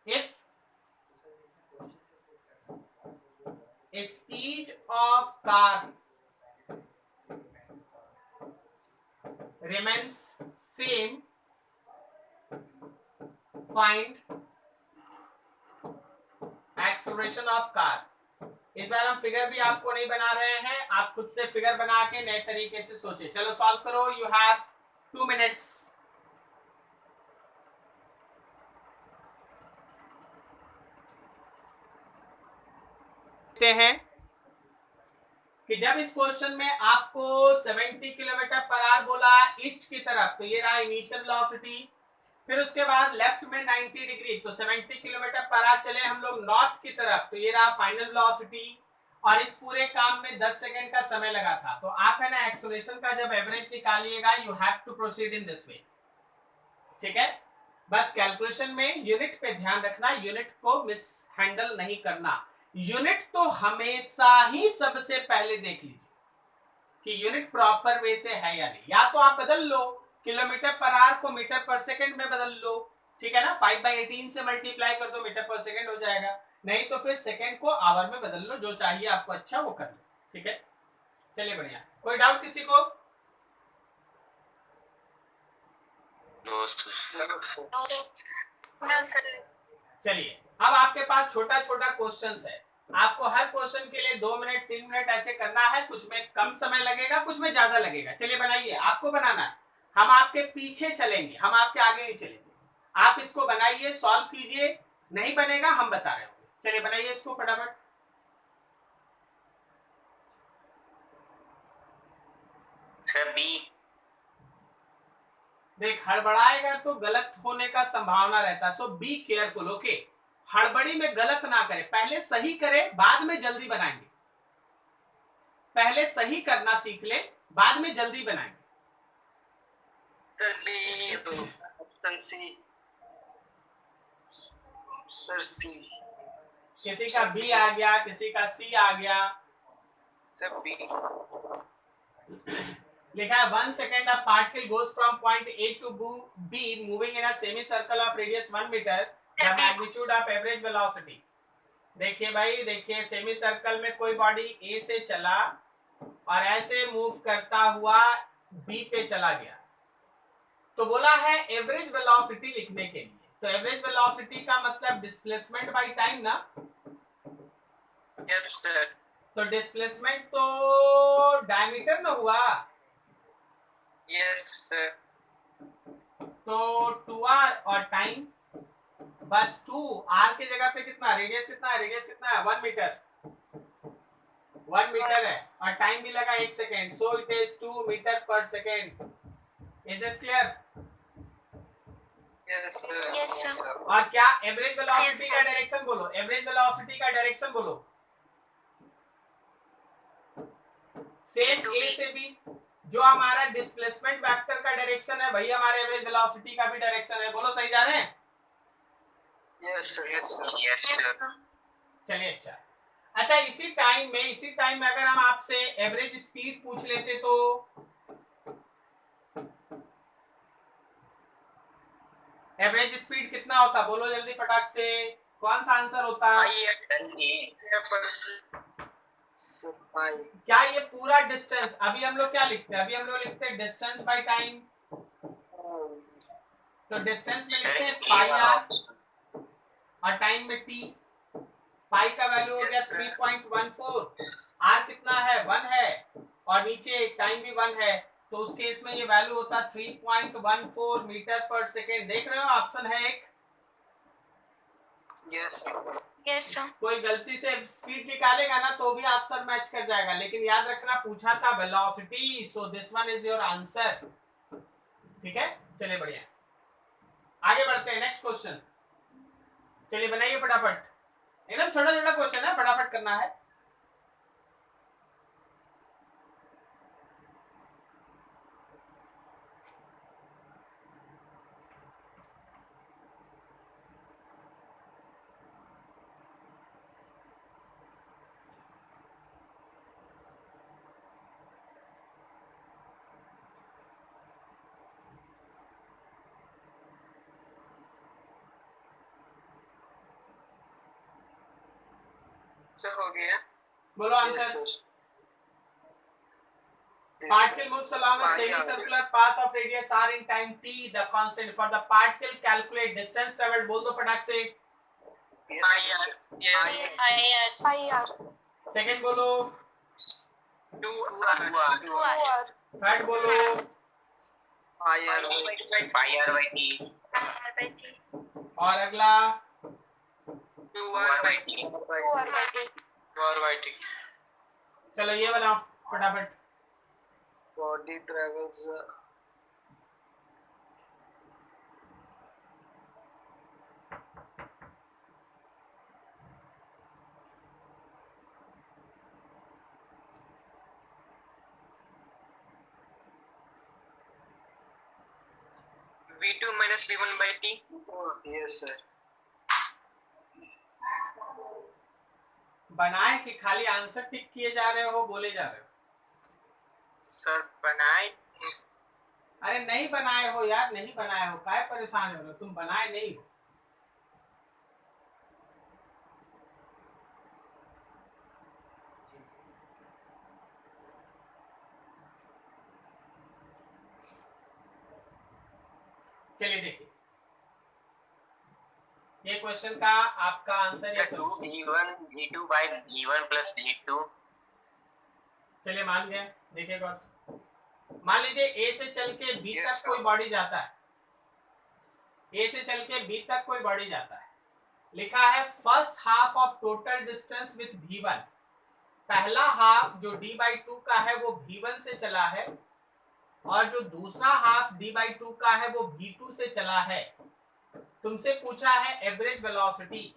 If speed of car remains same, find acceleration of car। इस बार हम figure भी आपको नहीं बना रहे हैं, आप खुद से फिगर बना के नए तरीके से सोचे। चलो सॉल्व करो, यू हैव 2 मिनट्स। हैं कि जब इस क्वेश्चन में आपको 70 किलोमीटर पर आवर बोला ईस्ट की तरफ, तो ये रहा इनिशियल वेलोसिटी। फिर उसके बाद लेफ्ट में 90 डिग्री, तो 70 किलोमीटर पर आवर चले हम लोग नॉर्थ की तरफ, तो ये रहा फाइनल वेलोसिटी। और इस पूरे काम में 10 सेकंड का समय लगा था। तो आप है ना एक्सेलरेशन का जब एवरेज निकालिएगा, you have to proceed in this way, ठीक है। बस कैलकुलेशन में यूनिट पे ध्यान रखना, यूनिट को मिस हैंडल नहीं करना। यूनिट तो हमेशा ही सबसे पहले देख लीजिए कि यूनिट प्रॉपर वे से है या नहीं। या तो आप बदल लो, किलोमीटर पर आवर को मीटर पर सेकंड में बदल लो, ठीक है ना, 5/18 से मल्टीप्लाई कर दो, मीटर पर सेकंड हो जाएगा। नहीं तो फिर सेकंड को आवर में बदल लो, जो चाहिए आपको अच्छा वो कर लो, ठीक है। चलिए बढ़िया, कोई डाउट किसी को? No sir. No sir. चलिए अब आपके पास छोटा छोटा क्वेश्चन है, आपको हर क्वेश्चन के लिए 2 मिनट 3 मिनट ऐसे करना है, कुछ में कम समय लगेगा, कुछ में ज्यादा लगेगा। चलिए बनाइए, आपको बनाना है, हम आपके पीछे चलेंगे, हम आपके आगे नहीं चलेंगे। आप इसको बनाइए, सॉल्व कीजिए, नहीं बनेगा हम बता रहे होंगे। चलिए बनाइए इसको फटाफट। Sir B. देख हड़बड़ाएगा तो गलत होने का संभावना रहता है, सो बी केयरफुल, ओके। हड़बड़ी में गलत ना करे, पहले सही करे, बाद में जल्दी बनाएंगे। पहले सही करना सीख ले, बाद में जल्दी बनाएंगे। Sir B option C. Sir C. किसी का बी आ गया, किसी का सी आ गया। Sir B. लिखा है 1 second a particle goes from point A to B moving in a semi circle of radius 1 metre, the magnitude of average velocity. देखिए भाई, देखिए सेमी सर्कल में कोई बॉडी ए से चला और ऐसे मूव करता हुआ बी पे चला गया, तो बोला है एवरेज वेलोसिटी लिखने के लिए। तो एवरेज वेलोसिटी का मतलब डिस्प्लेसमेंट बाय टाइम ना। Yes sir. तो डिस्प्लेसमेंट तो डायमीटर ना हुआ, यस सर। तो 2r और टाइम बस 2r की जगह पे कितना, रेडियस कितना है, रेडियस कितना है 1 मीटर, 1 मीटर है, और टाइम भी लगा 1 second, so it is 2 metre पर second. Is this clear? Yes sir. Yes, sir. और क्या एवरेज वेलोसिटी का डायरेक्शन बोलो, एवरेज वेलोसिटी का डायरेक्शन बोलो, सेम ए से बी। जो हमारा डिस्प्लेसमेंट वेक्टर का डायरेक्शन है वही हमारे एवरेज वेलोसिटी का भी डायरेक्शन है। बोलो सही जा रहे हैं? Yes sir. Yes sir. Yes sir. चलिए अच्छा इसी टाइम में अगर हम आपसे एवरेज स्पीड पूछ लेते तो एवरेज स्पीड कितना होता, बोलो जल्दी फटाक से, कौन सा आंसर होता? क्या ये पूरा डिस्टेंस, अभी हम लोग क्या लिखते हैं, अभी हम लोग लिखते हैं डिस्टेंस बाय टाइम, तो डिस्टेंस में लिखते हैं पाई आर और टाइम में टी। पाई का वैल्यू हो गया 3.14, आर कितना है 1 है, और नीचे टाइम भी 1 है, तो उस केस में ये वैल्यू होता 3.14 मीटर पर सेकेंड। देख रहे हो ऑप्शन है एक। Yes Yes, sir. कोई गलती से स्पीड निकालेगा ना तो भी आंसर मैच कर जाएगा, लेकिन याद रखना पूछा था velocity, so this one is your answer, ठीक है। चलिए बढ़िया, आगे बढ़ते हैं, नेक्स्ट क्वेश्चन। चलिए बनाइए फटाफट, एकदम छोटा छोटा क्वेश्चन है, फटाफट करना है। सर हो गया। बोलो answer. Particle moves along a semicircular path of radius r in time t. The constant for the particle calculate distance traveled. बोल दो फटाक से। IR. सेकंड बोलो, 2r। थर्ड बोलो, और अगला 2r/t। चलो ये बनाओ फटाफट। Body travels v2 minus v1/t. Yes sir. बनाए कि खाली आंसर टिक किए जा रहे हो, बोले जा रहे हो? सर बनाए। अरे नहीं बनाए हो यार, नहीं बनाए हो, काय परेशान हो रहे हो? तुम बनाए नहीं हो। चलिए देखिए, ये क्वेश्चन का आपका आंसर है to V1 V2 by V1 plus V2। चलिए मान गए, देखिए गौर से। मान लीजिए ए से चल के बी Yes, तक sir. कोई बॉडी जाता है, ए से चल के बी तक कोई बॉडी जाता है, लिखा है first half of total distance with V1। पहला हाफ जो d/2 का है वो V1 से चला है, और जो दूसरा हाफ d/2 का है वो V2 से चला है। तुमसे पूछा है एवरेज वेलोसिटी।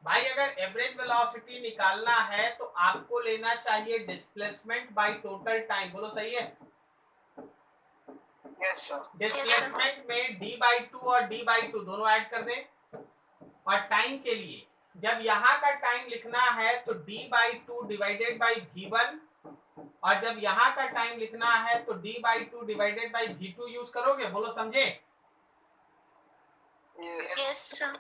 भाई अगर एवरेज वेलोसिटी निकालना है तो आपको लेना चाहिए डिस्प्लेसमेंट बाय टोटल टाइम। बोलो सही है? Yes sir. डिस्प्लेसमेंट में d/2 और d/2 दोनों ऐड कर दें। और टाइम के लिए जब यहाँ का टाइम लिखना है तो d/2 डिवाइडेड बाई V1, और जब यहाँ का टाइम लिखना है तो d/2 divided by V2 use करोगे। बोलो समझे? Yes sir.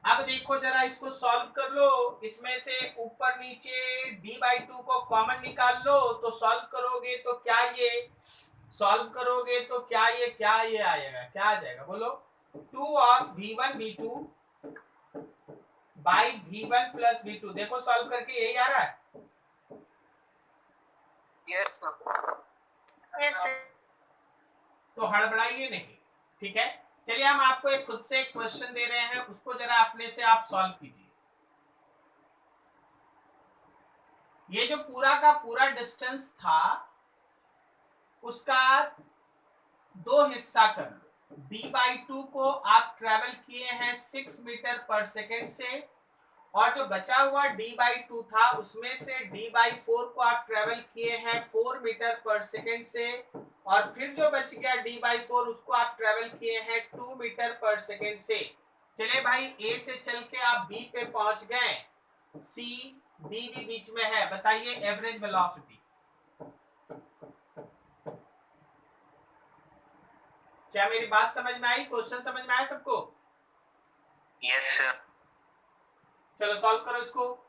अब देखो जरा, इसको सॉल्व कर लो। इसमें से ऊपर नीचे d/2 को कॉमन निकाल लो, तो सॉल्व करोगे तो क्या ये आएगा? क्या आ जाएगा? बोलो 2 of V1 V2 by V1 plus V2। देखो सॉल्व करके यही आ रहा है। Yes sir. Yes sir. तो हड़बड़ाइए नहीं, ठीक है? चलिए हम आपको एक खुद से एक क्वेश्चन दे रहे हैं, उसको जरा अपने से आप सॉल्व कीजिए। ये जो पूरा का पूरा डिस्टेंस था उसका दो हिस्सा कर लो। d/2 को आप ट्रेवल किए हैं 6 मीटर पर सेकेंड से, और जो बचा हुआ d/2 था उसमें से d/4 को आप ट्रेवल किए हैं 4 मीटर पर सेकेंड से, और फिर जो बच गया d/4 उसको आप ट्रेवल किए हैं 2 मीटर पर सेकेंड से। चले भाई, a से चल के आप b पे पहुंच गए, c d भी बीच में है। बताइए एवरेज वेलोसिटी। क्या मेरी बात समझ में आई? क्वेश्चन समझ में आया सबको? Yes sir. चलो सॉल्व करो इसको।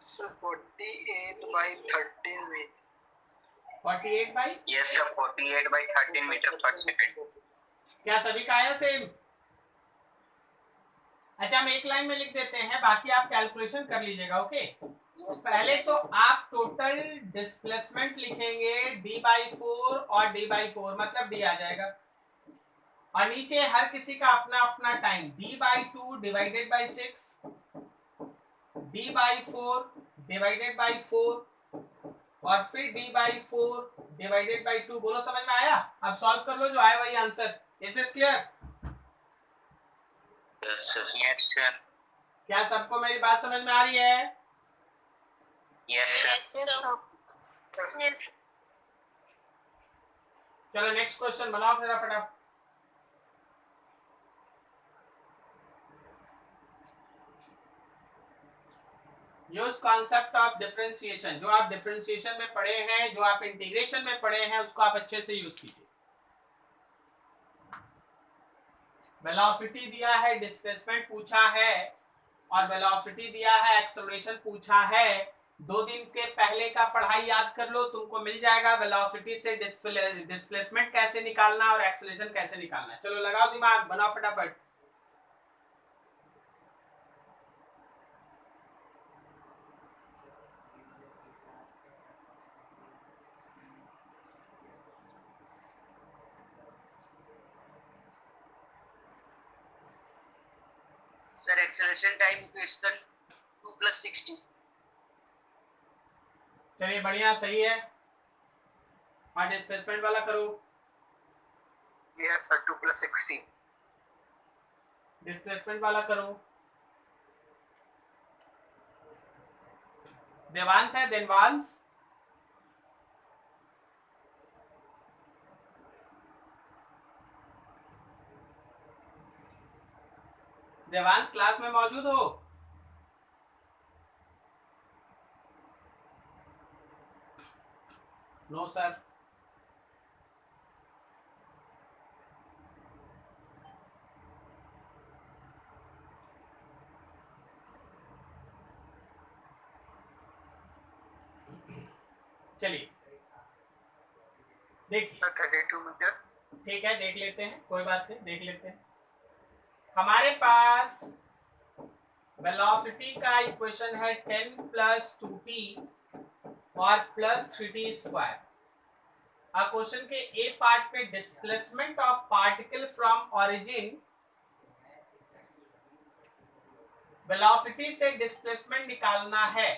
सर 48/13 में 48 बाई यस सर 48/13 मीटर पर सेकंड। क्या सभी का आया सेम? अच्छा हम एक लाइन में लिख देते हैं, बाकी आप कैलकुलेशन कर लीजिएगा। ओके, पहले तो आप टोटल डिस्प्लेसमेंट लिखेंगे d/4 और d/4, मतलब d आ जाएगा, और नीचे हर किसी का अपना अपना time d/2 divided by 6, d/4 divided by 4, और फिर d/4 डिवाइडेड बाई 2। बोलो समझ में आया? अब सॉल्व कर लो, जो आया वही answer. Is this clear? Yes sir. क्या सबको मेरी बात समझ में आ रही है? Yes sir. चलो नेक्स्ट क्वेश्चन बनाओ जरा फटाफट। Use concept of differentiation. जो आप डिफरेंशिएशन में पढ़े हैं, जो आप इंटीग्रेशन में पढ़े हैं, उसको आप अच्छे से यूज कीजिए। वेलोसिटी दिया है, डिस्प्लेसमेंट पूछा है, और वेलोसिटी दिया है, एक्सेलरेशन पूछा है, 2 दिन के पहले का पढ़ाई याद कर लो, तुमको मिल जाएगा वेलोसिटी से डिस्प्लेसमेंट कैसे निकालना और एक्सेलरेशन कैसे निकालना। चलो लगाओ दिमाग, बनाओ फटाफट। सर एक्सेलरेशन टाइम तो इसका 2 + 60। चलिए बढ़िया, सही है। और डिस्प्लेसमेंट वाला करो। Yes sir 2 + 60। डिस्प्लेसमेंट वाला करो। देवांश है, देवांश। देवांश क्लास में मौजूद हो? No sir. चलिए देखिए, सर 32 मीटर। ठीक है, देख लेते हैं, कोई बात नहीं, देख लेते हैं। हमारे पास वेलोसिटी का इक्वेशन है 10 + 2t और प्लस 3t स्क्वायर। अब क्वेश्चन के ए पार्ट पे displacement of particle from origin, velocity से डिस्प्लेसमेंट निकालना है।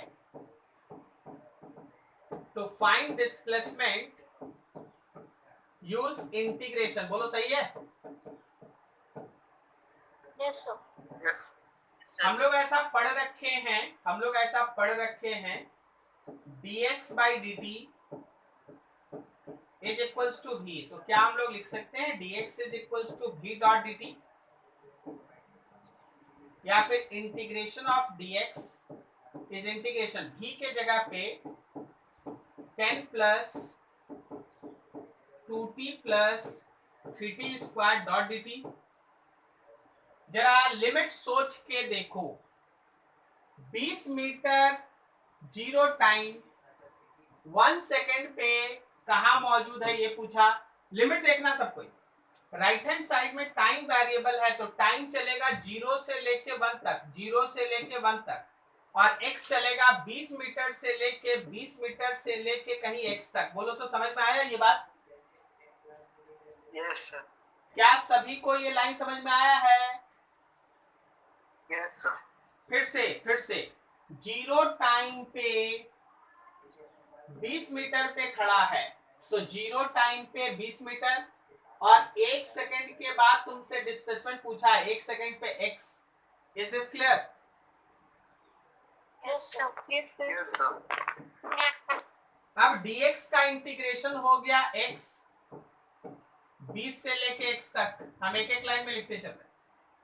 To find displacement use integration. बोलो सही है? Yes, sir. यस हम लोग ऐसा पढ़ रखे हैं dx by dt is equals to v। तो क्या हम लोग लिख सकते हैं dx is equals to v dot dt, या फिर integration of dx is integration v के जगह पे 10 + 2t + 3t square dot dt। जरा लिमिट सोच के देखो, 20 मीटर 0 टाइम 1 सेकेंड पे कहा मौजूद है ये पूछा। लिमिट देखना सब कोई। राइट हैंड साइड में टाइम वेरिएबल है, तो टाइम चलेगा 0 से लेके 1 तक, 0 से लेके 1 तक, और x चलेगा 20 मीटर से लेके 20 मीटर से लेके कहीं x तक। बोलो तो समझ में आया ये बात? Yes sir. क्या सभी को ये लाइन समझ में आया है? Yes sir. फिर से 0 टाइम पे 20 मीटर पे खड़ा है, तो 0 टाइम पे 20 मीटर, और 1 सेकंड के बाद तुमसे डिस्प्लेसमेंट पूछा है 1 सेकंड पे x। Is this clear? Yes, sir. Yes, sir. Yes sir. अब dx का इंटीग्रेशन हो गया x 20 से लेके x तक। हम एक एक लाइन में लिखते चल रहे हैं।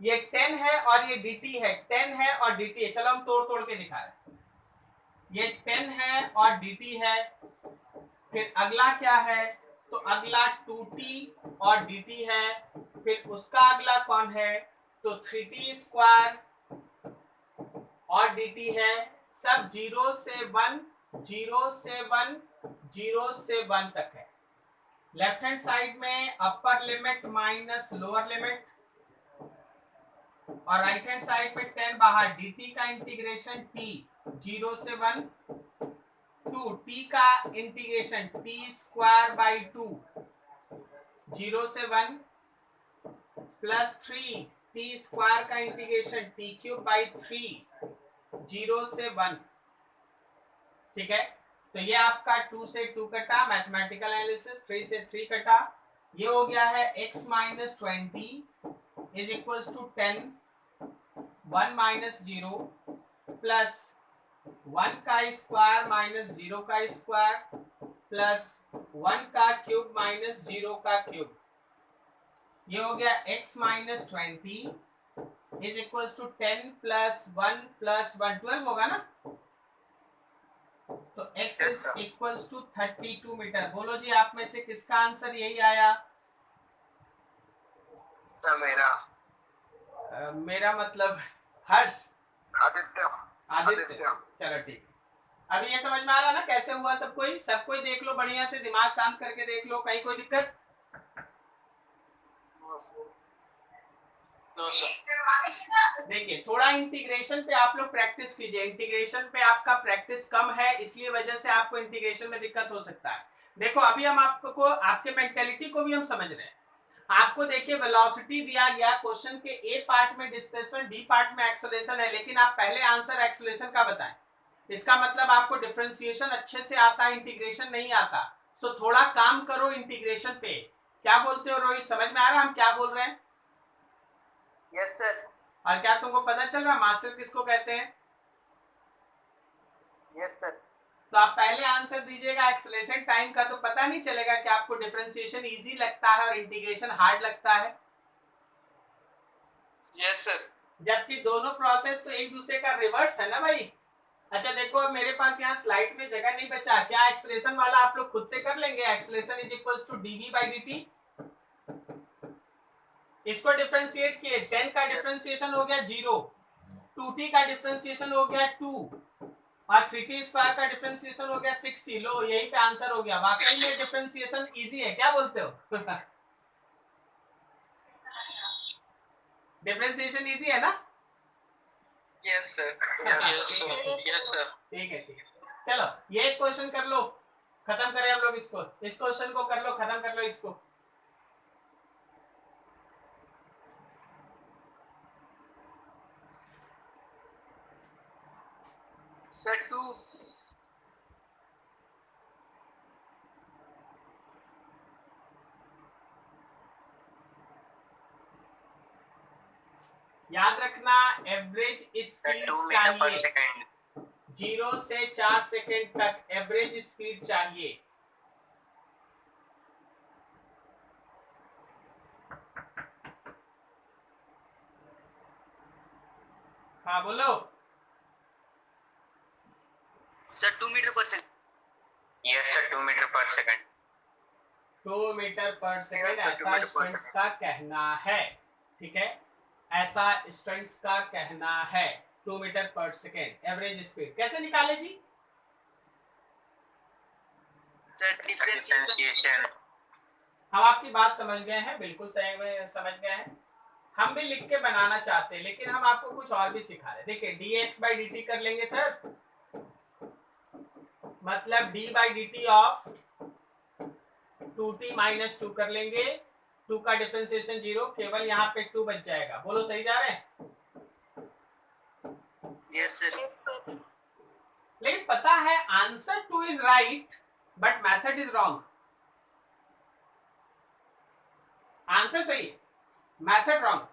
ये 10 है और ये dt है, 10 है और dt है। चलो हम तोड़ तोड़ के दिखा रहे हैं। ये 10 है और dt है। फिर अगला क्या है? तो अगला 2t और dt है। फिर उसका अगला कौन है? तो 3t स्क्वायर और dt है। सब 0 से 1, 0 से 1, 0 से 1 तक है। लेफ्ट हैंड साइड में upper limit minus lower limit, और राइट हैंड साइड में 10 बाहर। dt का इंटीग्रेशन t 0 से 1, 2 t का इंटीग्रेशन t स्क्वायर बाई 2 0 से 1, प्लस 3 t स्क्वायर का इंटीग्रेशन t क्यूब बाई 3 0 से 1। ठीक है, तो ये आपका 2 से 2 कटा, मैथमेटिकल एनालिसिस 3 से 3 कटा। ये हो गया है x minus 20 is equals to 10, 1 minus 0 plus 1 का स्क्वायर माइनस 0 का स्क्वायर प्लस 1 का क्यूब माइनस 0 का क्यूब। ये हो गया x minus 20 is equals to 10 plus 1 plus 1, 12 होगा ना? तो x is equals to 32 metre. बोलो जी, आप में से किसका आंसर यही आया? मेरा मेरा मतलब हर्ष, आदित्य। आदित्य। चलो ठीक। अभी ये समझ में आ रहा है ना कैसे हुआ? सब कोई देख लो, बढ़िया से दिमाग शांत करके देख लो, कहीं कोई दिक्कत? देखिए थोड़ा इंटीग्रेशन पे आप लोग प्रैक्टिस कीजिए, इंटीग्रेशन पे आपका प्रैक्टिस कम है, इसलिए वजह से आपको इंटीग्रेशन में दिक्कत हो सकता है। देखो अभी हम आपको आपके मेंटेलिटी को भी हम समझ रहे हैं। आपको देखिए वेलोसिटी दिया गया क्वेश्चन के ए पार्ट में डिस्प्लेसमेंट, बी पार्ट में एक्सेलरेशन है, लेकिन आप पहले आंसर एक्सेलरेशन का बताएं। इसका मतलब आपको डिफरेंशिएशन अच्छे से आता है, इंटीग्रेशन नहीं आता। सो थोड़ा काम करो इंटीग्रेशन पे। क्या बोलते हो रोहित, समझ में आ रहा है हम क्या बोल रहे हैं? Yes sir. और क्या तुमको पता चल रहा मास्टर किसको कहते हैं? Yes sir. तो आप पहले आंसर दीजिएगा एक्सेलरेशन टाइम का, तो पता नहीं चलेगा कि आपको डिफरेंशिएशन इजी लगता है और इंटीग्रेशन हार्ड लगता है। Yes sir. जबकि दोनों प्रोसेस तो एक दूसरे का रिवर्स है ना भाई। अच्छा देखो अब मेरे पास यहाँ स्लाइड में जगह नहीं बचा, क्या एक्सेलरेशन वाला आप लोग खुद से कर लेंगे? Acceleration is equals to dv by dt। इसको डिफरेंशिएट किए, 10 का डिफरेंशिएशन हो गया 0, 2t का डिफरेंशिएशन हो गया 2 और 3t स्क्वायर का डिफरेंशिएशन हो गया 60। लो यही पे आंसर हो गया। वाकई में डिफरेंशिएशन इजी है, क्या बोलते हो? डिफरेंशिएशन इजी है ना? Yes sir. Yes, sir. ठीक है ठीक है, चलो ये क्वेश्चन कर लो, खत्म करें हम लोग इसको। इस क्वेश्चन को कर लो, खत्म कर लो इसको। सर 2। याद रखना एवरेज स्पीड 2 मीटर पर चाहिए, सेकंड। 0 से 4 सेकेंड तक एवरेज स्पीड चाहिए। हाँ बोलो। सर 2 मीटर पर सेकंड। यस सर, 2 मीटर पर सेकंड। 2 मीटर पर सेकेंड Yes, sir, 2 ऐसा मीटर पर स्टूडेंट्स का कहना है, ठीक है, ऐसा स्टूडेंट्स का कहना है। 2 मीटर पर सेकेंड एवरेज स्पीड कैसे निकाले जी? Sir differentiation. हम आपकी बात समझ गए हैं, बिल्कुल सही में समझ गए हैं। हम भी लिख के बनाना चाहते हैं, लेकिन हम आपको कुछ और भी सिखा रहे हैं। देखिए dx by dt कर लेंगे सर, मतलब d by dt of 2t minus 2 कर लेंगे। 2 का डिफरेंशिएशन 0, केवल यहाँ पे 2 बच जाएगा। बोलो सही जा रहे हैं? Yes sir. लेकिन पता है answer 2 is right but method is wrong. Answer सही है, मेथड रॉन्ग।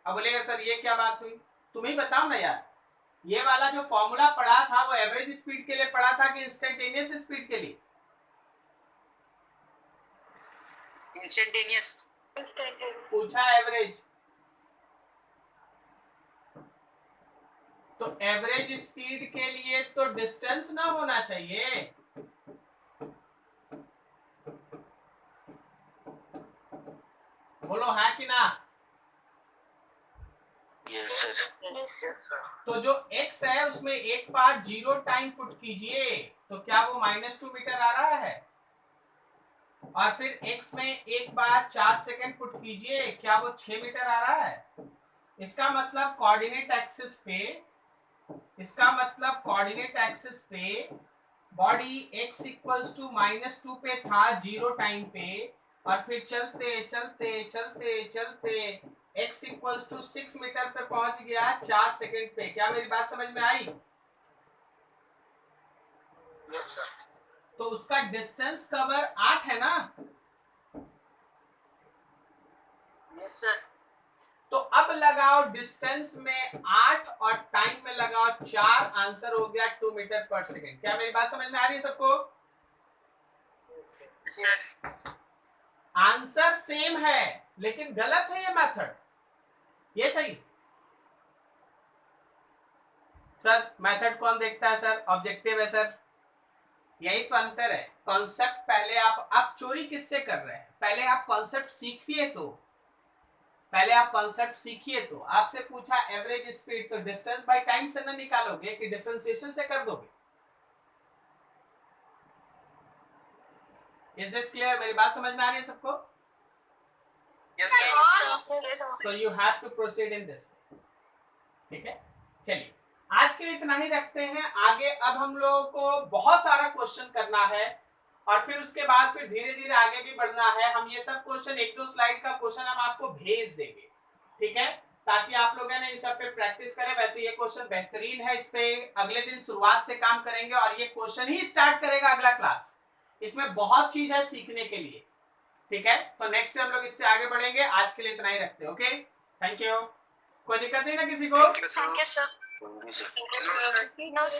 अब बोलेगा सर ये क्या बात हुई? तुम ही बताओ ना यार, ये वाला जो फॉर्मूला पढ़ा था वो एवरेज स्पीड के लिए पढ़ा था कि इंस्टेंटेनियस स्पीड के लिए? इंस्टेंटेनियस। पूछा एवरेज, तो एवरेज स्पीड के लिए तो डिस्टेंस ना होना चाहिए। बोलो हाँ कि ना? Yes sir. तो जो x है उसमें एक बार 0 टाइम पुट कीजिए, तो क्या वो -2 मीटर आ रहा है? और फिर x में एक बार 4 सेकेंड पुट कीजिए, क्या वो 6 मीटर आ रहा है? इसका मतलब कोऑर्डिनेट एक्सिस पे, इसका मतलब कोऑर्डिनेट एक्सिस पे बॉडी x इक्वल्स टू -2 पे था 0 टाइम पे, और फिर चलते चलते चलते चलते x इक्वल्स टू 6 मीटर पे पहुंच गया 4 सेकेंड पे। क्या मेरी बात समझ में आई? Yes sir. तो उसका डिस्टेंस कवर 8 है ना? Yes sir. तो अब लगाओ डिस्टेंस में 8 और टाइम में लगाओ 4, आंसर हो गया 2 मीटर पर सेकेंड। क्या मेरी बात समझ में आ रही है सबको? सर आंसर सेम है लेकिन गलत है ये मेथड, ये सही। सर मेथड कौन देखता है सर? ऑब्जेक्टिव है सर। यही तो अंतर है। कॉन्सेप्ट पहले आप चोरी किससे कर रहे हैं? पहले आप कॉन्सेप्ट सीखिए, तो पहले आप कॉन्सेप्ट सीखिए। तो आपसे पूछा एवरेज स्पीड, तो डिस्टेंस बाय टाइम से ना निकालोगे कि डिफरेंशिएशन से कर दोगे? Is this clear? मेरी बात समझ में आ रही है सबको? Yes, sir. Yes, sir. So you have to proceed in this. ठीक है, चलिए आज के लिए इतना ही रखते हैं। आगे अब हम लोगों को बहुत सारा क्वेश्चन करना है और फिर उसके बाद फिर धीरे धीरे आगे भी बढ़ना है। हम ये सब क्वेश्चन, एक दो स्लाइड का क्वेश्चन हम आपको भेज देंगे, ठीक है, ताकि आप लोग है ना इन सब पे प्रैक्टिस करें। वैसे ये क्वेश्चन बेहतरीन है, इस पे अगले दिन शुरुआत से काम करेंगे और ये क्वेश्चन ही स्टार्ट करेगा अगला क्लास। इसमें बहुत चीज है सीखने के लिए, ठीक है। तो नेक्स्ट हम लोग इससे आगे बढ़ेंगे। आज के लिए इतना ही रखते हैं। Okay, thank you. कोई दिक्कत नहीं ना किसी को? Thank you, sir. Thank you, sir. Thank you, sir. No, sir.